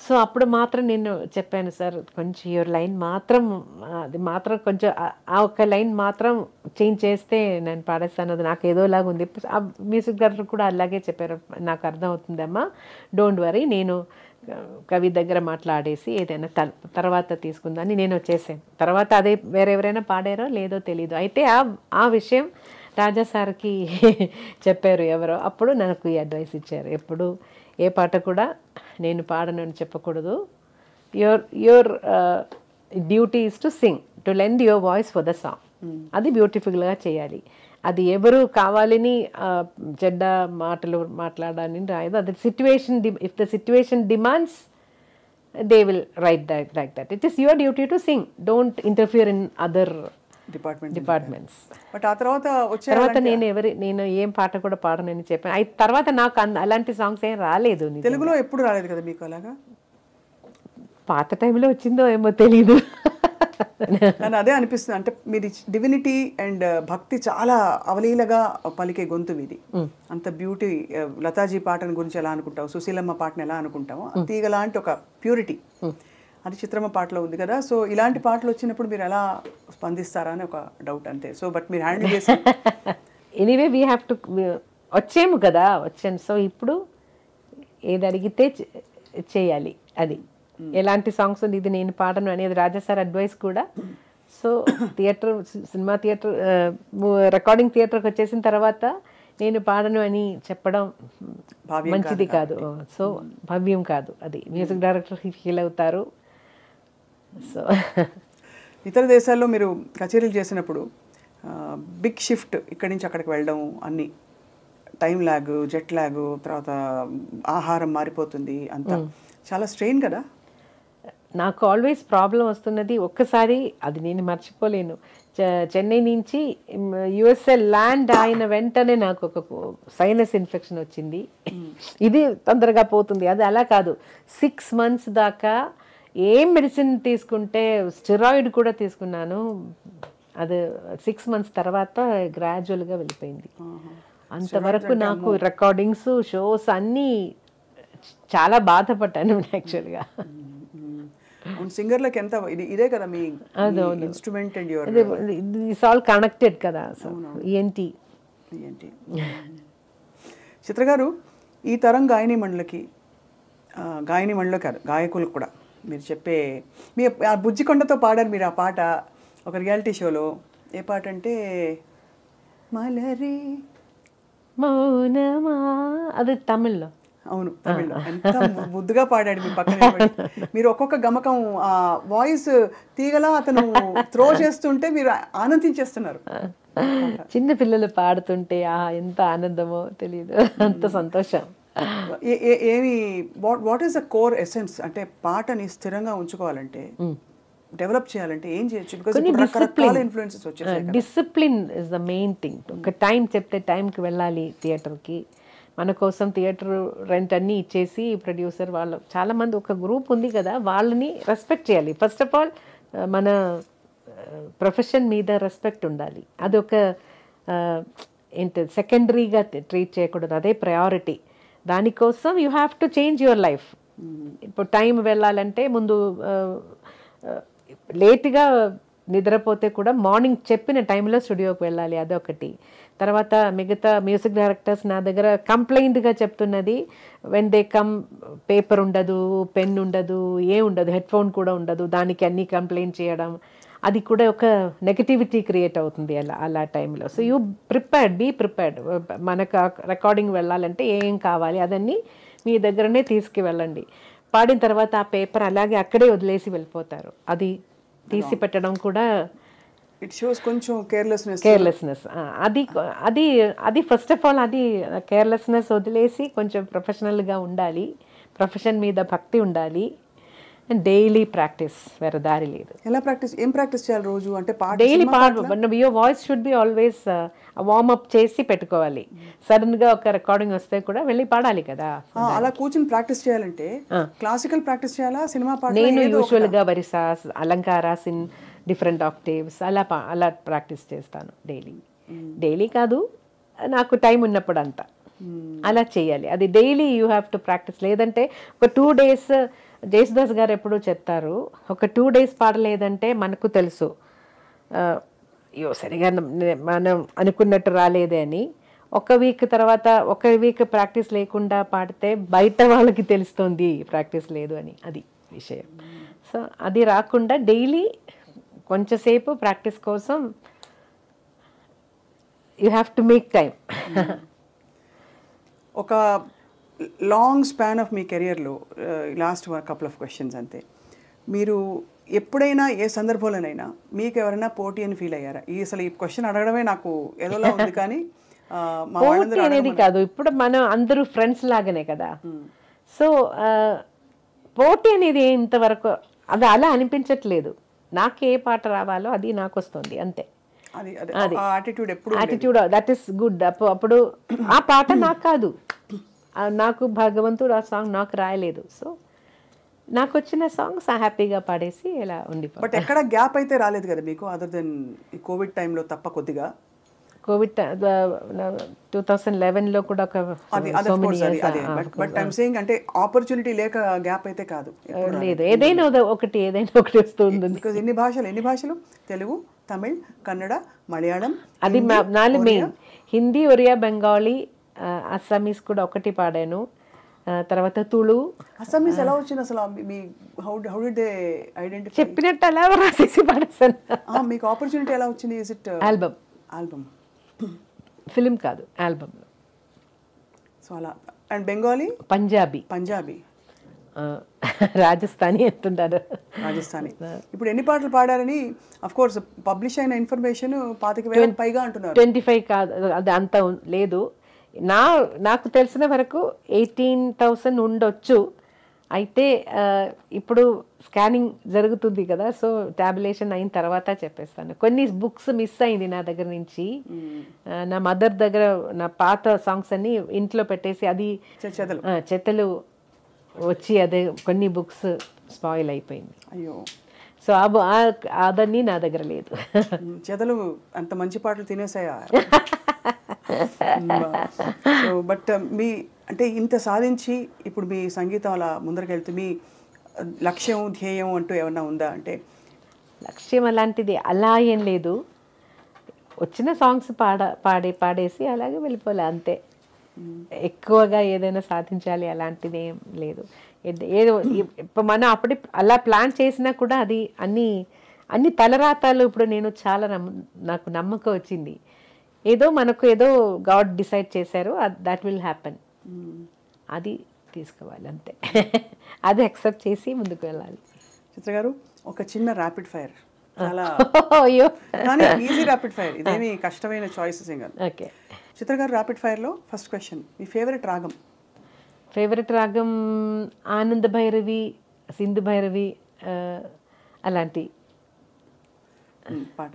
సో అప్పుడు మాత్రం నేను చెప్పాను, సార్ కొంచెం యువర్ లైన్ మాత్రం అది మాత్రం కొంచెం ఆ ఒక్క లైన్ మాత్రం చేంజ్ చేస్తే నేను పాడేస్తాను, అది నాకు ఏదోలాగా ఉంది. ఆ మ్యూజిక్ డైరెక్టర్ కూడా అలాగే చెప్పారు, నాకు అర్థం అవుతుందమ్మా, డోంట్ వరీ, నేను కవి దగ్గర మాట్లాడేసి ఏదైనా తర్వాత తీసుకుందని నేను వచ్చేసాను. తర్వాత అదే వేరెవరైనా పాడారో లేదో తెలీదు. అయితే ఆ విషయం రాజా సార్కి చెప్పారు ఎవరో, అప్పుడు నాకు ఈ అడ్వైస్ ఇచ్చారు, ఎప్పుడు ఏ పాట కూడా నేను పాడను అని చెప్పకూడదు, your duty is to sing, to lend your voice for the song. అది బ్యూటిఫుల్గా చేయాలి. అది ఎవరు కావాలని చెడ్డ మాటలు మాట్లాడాలని రాయదు. అది situation, if the situation demands they will write that like that. It is your duty to sing. Don't interfere in other departments. But ఆ తర్వాత తర్వాత నేను ఏం పాట కూడా పాడనని చెప్పాను. తర్వాత నాకు అలాంటి సాంగ్స్ ఏం రాలేదు. తెలుగులో ఎప్పుడు రాలేదు కదా మీకు అలాగా? పాత టైంలో వచ్చిందో ఏమో తెలీదు. కానీ అదే అనిపిస్తుంది, అంటే మీది డివినిటీ అండ్ భక్తి చాలా అవలీలగా పలికే గొంతు మీది. అంత బ్యూటీ. లతాజీ పాటను గురించి ఎలా అనుకుంటావు, సుశీలమ్మ పాటను ఎలా అనుకుంటాము, తీగ లాంటి ఒక ప్యూరిటీ అది చిత్రమ్మ పాటలో ఉంది కదా. సో ఇలాంటి పాటలు వచ్చినప్పుడు మీరు ఎలా స్పందిస్తారా అని ఒక డౌట్ అంతే. సో బట్ మీరు హ్యాండిల్ చేసి ఎనీవే వీ హ్యావ్ టు, వచ్చాము కదా, వచ్చాను. సో ఇప్పుడు ఏది అడిగితే చేయాలి. అది ఎలాంటి సాంగ్స్ ఉంది, ఇది నేను పాడను అనేది రాజా సార్ అడ్వైస్ కూడా. So theatre, cinema theatre, recording థియేటర్కి వచ్చేసిన తర్వాత నేను పాడను అని చెప్పడం మంచిది కాదు. సో భవ్యం కాదు. అది మ్యూజిక్ డైరెక్టర్ ఫీల్ అవుతారు. సో ఇతర దేశాల్లో మీరు కచేరీలు చేసినప్పుడు బిగ్ షిఫ్ట్, ఇక్కడి నుంచి అక్కడికి వెళ్ళడం, అన్ని టైం ల్యాగ్, జెట్ ల్యాగ్, తర్వాత ఆహారం మారిపోతుంది, అంతా చాలా స్ట్రెయిన్ కదా. నాకు ఆల్వేస్ ప్రాబ్లం వస్తున్నది, ఒక్కసారి అది నేను మర్చిపోలేను. చెన్నై నుంచి యుఎస్ఏ ల్యాండ్ అయిన వెంటనే నాకు ఒక సైనస్ ఇన్ఫెక్షన్ వచ్చింది. ఇది తొందరగా పోతుంది, అది అలా కాదు. 6 months దాకా ఏం మెడిసిన్ తీసుకుంటే, స్టెరాయిడ్ కూడా తీసుకున్నాను. అది 6 months తర్వాత గ్రాడ్యువల్గా వెళ్ళిపోయింది. అంతవరకు నాకు రికార్డింగ్స్, షోస్ అన్నీ చాలా బాధపడ్డాను యాక్చువల్గా. సింగర్లకు ఎంత ఇదే కదా మీ instrument and your it's all connected కదా. సో ఏంటి చిత్ర గారు, ఈ తరం గాయని మండలిలో కాదు, గాయకులకు కూడా మీరు చెప్పే, మీ ఆ బుజ్జికొండతో పాడారు మీరు ఆ పాట ఒక రియాలిటీ షోలో. ఏ పాట అంటే మలరి మౌనమా, అది తమిళ్లో. అవును, తమిళ్లో. ఎంత ముద్దుగా పాడాడు మీ పక్కన. మీరు ఒక్కొక్క గమకం ఆ వాయిస్ తీగలా అతను త్రో చేస్తుంటే మీరు ఆనందించేస్తున్నారు. చిన్న పిల్లలు పాడుతుంటే ఎంత ఆనందమో తెలియదు, అంత సంతోషం. ఏమి what is the core essence? అంటే పాటని స్థిరంగా ఉంచుకోవాలంటే, డెవలప్ చేయాలంటే ఏం చేయొచ్చు? Discipline is the main thing. ఒక టైం చెప్తే టైంకి వెళ్ళాలి థియేటర్కి. మన కోసం థియేటర్ రెంట్ అన్నీ ఇచ్చేసి ప్రొడ్యూసర్ వాళ్ళు చాలామంది ఒక గ్రూప్ ఉంది కదా, వాళ్ళని రెస్పెక్ట్ చేయాలి. ఫస్ట్ ఆఫ్ ఆల్ మన ప్రొఫెషన్ మీద రెస్పెక్ట్ ఉండాలి. అదొక ఏంటి సెకండరీగా ట్రీట్ చేయకూడదు, అదే ప్రయారిటీ. దానికోసం you have to change your life. ఇప్పుడు టైం వెళ్ళాలంటే ముందు లేట్గా నిద్రపోతే కూడా మార్నింగ్ చెప్పిన టైంలో స్టూడియోకి వెళ్ళాలి, అదొకటి. తర్వాత మిగతా మ్యూజిక్ డైరెక్టర్స్ నా దగ్గర కంప్లైంట్గా చెప్తున్నది, వెన్ దే కమ్ పేపర్ ఉండదు, పెన్ ఉండదు, ఉండదు, హెడ్ ఫోన్ కూడా ఉండదు, దానికి అన్నీ కంప్లైంట్ చేయడం, అది కూడా ఒక నెగటివిటీ క్రియేట్ అవుతుంది అలా టైంలో. So you be prepared. మనకు రికార్డింగ్ వెళ్ళాలంటే ఏం కావాలి అదన్నీ మీ దగ్గరనే తీసుకువెళ్ళండి. పాడిన తర్వాత ఆ పేపర్ అలాగే అక్కడే వదిలేసి వెళ్ళిపోతారు. అది తీసి పెట్టడం కూడా ఇట్ షోస్ కొంచెం కేర్లెస్నెస్. అది ఫస్ట్ ఆఫ్ ఆల్ అది కేర్లెస్నెస్ వదిలేసి కొంచెం ప్రొఫెషనల్గా ఉండాలి, ప్రొఫెషన్ మీద భక్తి ఉండాలి. అండ్ డైలీ ప్రాక్టీస్, వేరే దారి లేదు. ఎలా ప్రాక్టీస్? ఏం ప్రాక్టీస్ చేయాలి రోజు? అంటే daily your voice should be always warm up చేసి పెట్టుకోవాలి. సడన్గా ఒక రికార్డింగ్ వస్తే కూడా వెళ్ళి పాడాలి కదా. అలా కూర్చొని ప్రాక్టీస్ చేయాలంటే క్లాసికల్ ప్రాక్టీస్ చేయాలా, సినిమా పాట? నేను యూజువల్గా వరిసాస్, అలంకారాస్ ఇన్ డిఫరెంట్ ఆక్టేవ్స్ అలా ప్రాక్టీస్ చేస్తాను డైలీ కాదు, నాకు టైం ఉన్నప్పుడు అంతా అలా చేయాలి. అది daily you have to practice. లేదంటే ఒక 2 days, జేసుదాస్ గారు ఎప్పుడూ చెప్తారు, ఒక 2 days పాడలేదంటే మనకు తెలుసు సరిగా మనం అనుకున్నట్టు రాలేదే అని. ఒక వీక్ ప్రాక్టీస్ లేకుండా పాడితే బయట వాళ్ళకి తెలుస్తుంది ప్రాక్టీస్ లేదు అని, అది విషయం. సో అది రాకుండా డైలీ కొంచెంసేపు ప్రాక్టీస్ కోసం you have to make time. ఒక లాంగ్ స్పాన్ ఆఫ్ మీ కెరియర్లో లాస్ట్ కపుల్ ఆఫ్ క్వశ్చన్స్ అంతే. మీరు ఎప్పుడైనా ఏ సందర్భంలోనైనా మీకు ఎవరైనా పోటీ అని ఫీల్ అయ్యారా? అసలు ఈ క్వశ్చన్ అడగడమే నాకు ఏదోలా ఉంది కానీ మా పోటీ వాళ్ళందరూ అనేది కాదు, ఇప్పుడు మనం అందరూ ఫ్రెండ్స్ లాగానే కదా. సో పోటీ అనేది ఇంతవరకు అది అలా అనిపించట్లేదు. నాకు ఏ పాట రావాలో అది నాకు వస్తుంది అంతే. Attitude that is good. అప్పుడు ఆ పాట నాకు కాదు, నాకు భగవంతుడు ఆ సాంగ్ నాకు రాయలేదు. సో నాకు వచ్చిన సాంగ్స్ హ్యాపీగా పాడేసి ఇలా ఉండిపో. బట్ ఎక్కడ గ్యాప్ అయితే రాలేదు కదా మీకు, అదర్ దెన్ ఈ కోవిడ్ టైంలో తప్ప కొద్దిగా? కోవిడ్ 2011లో కూడా ఒక బట్ ఐమ్ సేయింగ్ అంటే ఆపర్చునిటీ లేక గ్యాప్ అయితే కాదు లేదు. ఏదైనా ఒకటి వస్తుంది. బికాజ్ ఎన్ని భాషలు? తెలుగు, తమిళ్, కన్నడ, మలయాళం, అది నాలుగు మెయిన్. హిందీ, ఒరియా, బెంగాలీ, అస్సామీస్ కూడా ఒకటి పాడాను. తర్వాత తుళు. అస్సామీస్ ఎలా వచ్చింది అసలు? Me how did they identify? చెప్పినట్టు అలా రాసేసి పాడేసాను. మీకు ఆపర్చునిటీ ఎలా వచ్చింది? Is it album? ఫిలిం కాదు, ఆల్బమ్. సో అలా. అండ్ బెంగాలీ, పంజాబీ, రాజస్థానీ అంటున్నారు. రాజస్థానీ. ఇప్పుడు ఎన్ని పాటలు పాడారని అఫ్ కోర్స్ పబ్లిష్ అయిన ఇన్ఫర్మేషన్ 25,000 పైగా అంటున్నారు. 25 కాదు, అది అంత లేదు. నాకు తెలిసిన వరకు 18,000 ఉండొచ్చు. అయితే ఇప్పుడు స్కానింగ్ జరుగుతుంది కదా, సో టాబ్యులేషన్ అయిన తర్వాత చెప్పేస్తాను. కొన్ని బుక్స్ మిస్ అయింది నా దగ్గర నుంచి. నా మదర్ దగ్గర నా పాత సాంగ్స్ అన్ని ఇంట్లో పెట్టేసి అది చెత్తలు వచ్చి అదే కొన్ని బుక్స్ స్పాయిల్ అయిపోయింది. అయ్యో. సో అదన్నీ నా దగ్గర లేదు. చెదలు అంత మంచి పాటలు తినేసాయా? సో బట్ మీ అంటే ఇంత సాధించి ఇప్పుడు మీ సంగీతం అలా ముందరకెళ్తూ మీ లక్ష్యం, ధ్యేయం అంటూ ఏమన్నా ఉందా? అంటే లక్ష్యం అలాంటిది అలా ఏం లేదు. వచ్చిన సాంగ్స్ పాడేసి అలాగే వెళ్ళిపోలే అంతే. ఎక్కువగా ఏదైనా సాధించాలి అలాంటిది ఏం లేదు. ఏదో ఇప్పుడు మనం అప్పుడు అలా ప్లాన్ చేసినా కూడా అది అన్ని తలరాతాలు ఇప్పుడు నేను చాలా నాకు నమ్మకం వచ్చింది. మనకు ఏదో గాడ్ డిసైడ్ చేశారు, దట్ విల్ హ్యాపెన్. అది తీసుకోవాలి అంతే. అది యాక్సెప్ట్ చేసి ముందుకు వెళ్ళాలి. చిత్ర గారు, ఒక చిన్న ర్యాపిడ్ ఫైర్, చాలా కానీ ఈజీ ర్యాపిడ్ ఫైర్, ఇదేమి కష్టమైన చాయిసెస్ ఏం కాదు. ఓకే. చిత్ర గారు, ర్యాపిడ్ ఫైర్లో ఫస్ట్ క్వశ్చన్, మీ ఫేవరెట్ రాగం? ఫేవరెట్ రాగం ఆనంద భైరవి, సింధు భైరవి, అలాంటి పాట.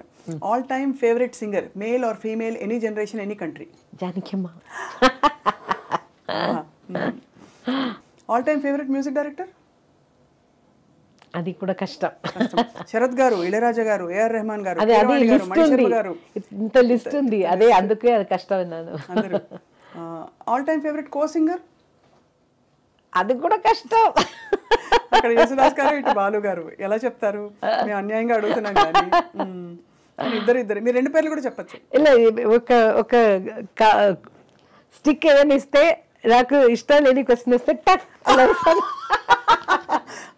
All time favourite singer, male or female, any generation, any country? Janakamma. All time favourite music director? అది కూడా కష్టం. శరత్ గారు, ఇళయరాజా గారు, ఏఆర్ రెహమాన్ గారు, గారు, ఇంత లిస్ట్ ఉంది. అదే అందుకే అది కష్టం అన్నాను. All time favourite co singer? అది కూడా కష్టం. అక్కడ యేసుదాస్ గారు, ఇటు బాలు గారు. ఎలా చెప్తారు? మేము అన్యాయంగా అడుగుతున్నాం కానీ ఇద్దరు. మీరు 2 పేర్లు కూడా చెప్పచ్చు. ఇలా ఒక స్టిక్ ఏదైనా ఇస్తే, నాకు ఇష్టం లేని క్వశ్చన్ ఇస్తే టక్ అలా ఇస్తాను.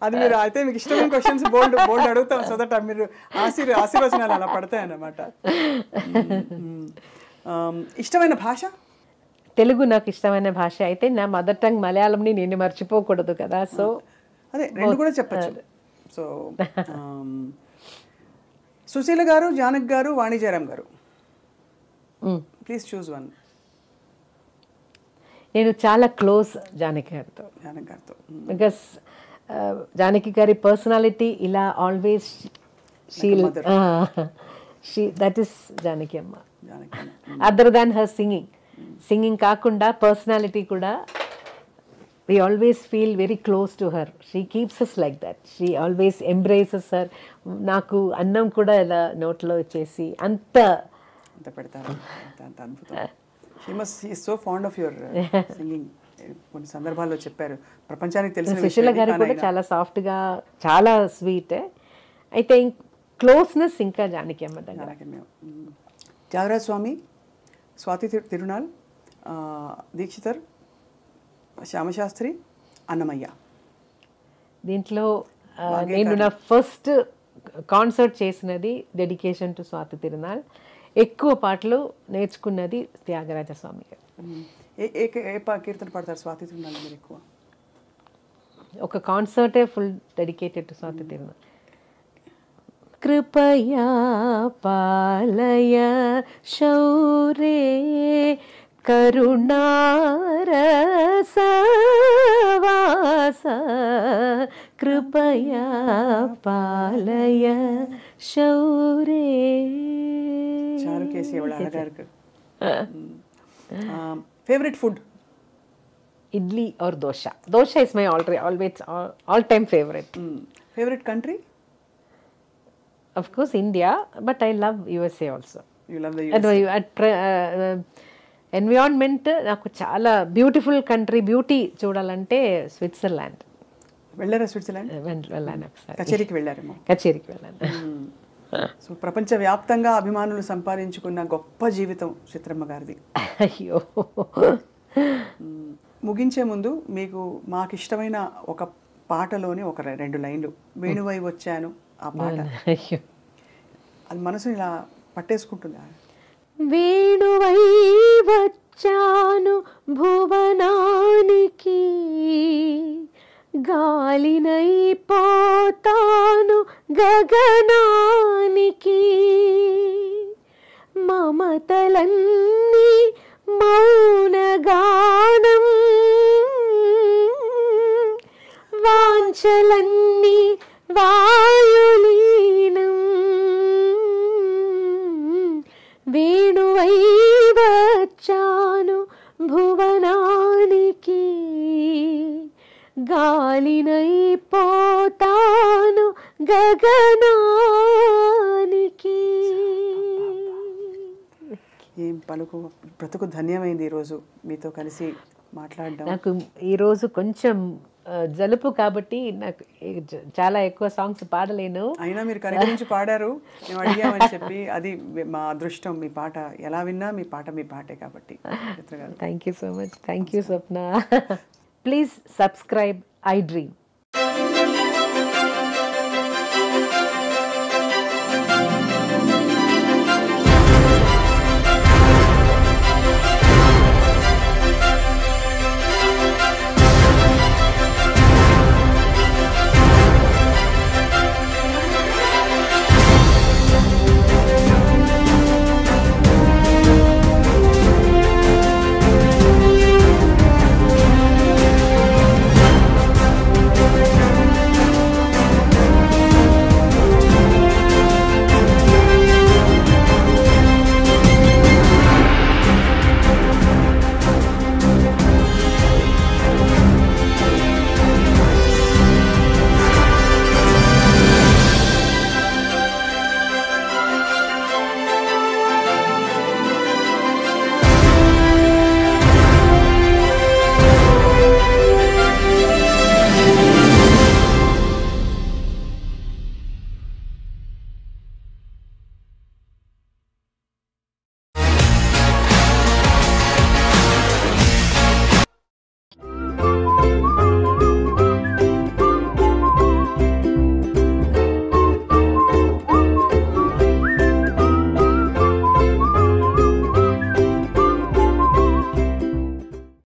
అది మీరు అయితే మీకు ఇష్టమైన క్వశ్చన్స్ బోల్డ్ అడుగుతాం, సో దట్ మీరు ఆశీర్వచనాలు అలా పడతాయి అన్నమాట. ఇష్టమైన భాష? తెలుగు నాకు ఇష్టమైన భాష. అయితే నా మదర్ టంగ్ మలయాళంని నేను మర్చిపోకూడదు కదా, సో అదే 2 కూడా చెప్పచ్చు. సో సుశీల గారు, జానక్ గారు, వాణి జయరాం గారు, ప్లీజ్ చూస్ వన్. నేను చాలా క్లోజ్ జానకి గారితో. బికాస్ జానకి గారి పర్సనాలిటీ ఇలా ఆల్వేస్ దట్ ఈస్ జానకి అమ్మ. అదర్ దాన్ హర్ సింగింగ్ కాకుండా పర్సనాలిటీ కూడా we always feel very close to her. She keeps us like that. She always embraces her. నాకు అన్నం కూడా ఇలా నోట్లో వచ్చేసి అంత పెడతారు. అంత అద్భుతం. She is so fond of your singing. కొన్ని సందర్భాల్లో చెప్పారు, ప్రపంచానికి తెలిసిన విషయం. సుశీల గారు కూడా చాలా సాఫ్ట్గా, చాలా స్వీట్. అయితే క్లోజ్నెస్ ఇంకా జానకి అమ్మ దగ్గర. త్యాగరాజ స్వామి, స్వాతి తిరునాల్, దీక్షితర్, శ్యామశాస్త్రి, అన్నమయ్య. దీంట్లో నేను నా ఫస్ట్ కాన్సర్ట్ చేసినది డెడికేషన్ టు స్వాతి తిరునాల్. ఎక్కువ పాటలు నేర్చుకున్నది త్యాగరాజ స్వామి గారు. ఏ కీర్తన పాడతారు స్వాతి తిరునాల్ మీరు ఎక్కువ? ఒక కాన్సర్టే full dedicated to Swathi Thirunal. కృపయా పాలయ శౌరే కరుణారసవాస కృపయా పాలయ శౌరే. చారుకేసి எவ்வளவு அழகா இருக்கு. Favourite food? Idli or dosa. Dosa is my always all time favourite. Favourite country? Of course India, but I love USA also. You love the USA? Environment నాకు చాలా బ్యూటిఫుల్ కంట్రీ, బ్యూటీ చూడాలంటే స్విట్జర్లాండ్. వెళ్ళారా స్విట్జర్లాండ్? వెళ్ళాను ఒకసారి. కచేరీకి వెళ్ళారేమో? కచేరీకి వెళ్ళాను. సో ప్రపంచవ్యాప్తంగా అభిమానులు సంపాదించుకున్న గొప్ప జీవితం చిత్రమ్మ గారిది. అయ్యో. ముగించే ముందు మీకు మాకు ఇష్టమైన ఒక పాటలోని ఒక 2 లైన్లు, వేణువై వచ్చాను ఆ పాట, అది మనసుని ఇలా పట్టేసుకుంటుంది. వేణువై వచ్చాను భువనానికి, గాలినై పోతాను గగనానికి, మమతలన్నీ మౌనగానం, వాంఛలన్నీ వాయులీనం, వేణువై వచ్చాను భువనానికి, గాలినై పోతాను గగనానికి. ఏం పలుకు, బ్రతుకు ధన్యమైంది ఈరోజు మీతో కలిసి మాట్లాడడం. నాకు ఈరోజు కొంచెం జలుపు కాబట్టి నాకు చాలా ఎక్కువ సాంగ్స్ పాడలేను. అయినా మీరు కనిపించి పాడారు, మేము అడిగామని చెప్పి, అది మా అదృష్టం. మీ పాట ఎలా విన్నా మీ పాటే కాబట్టి. Thank you so much. Thank you Swapna. Please subscribe I dream.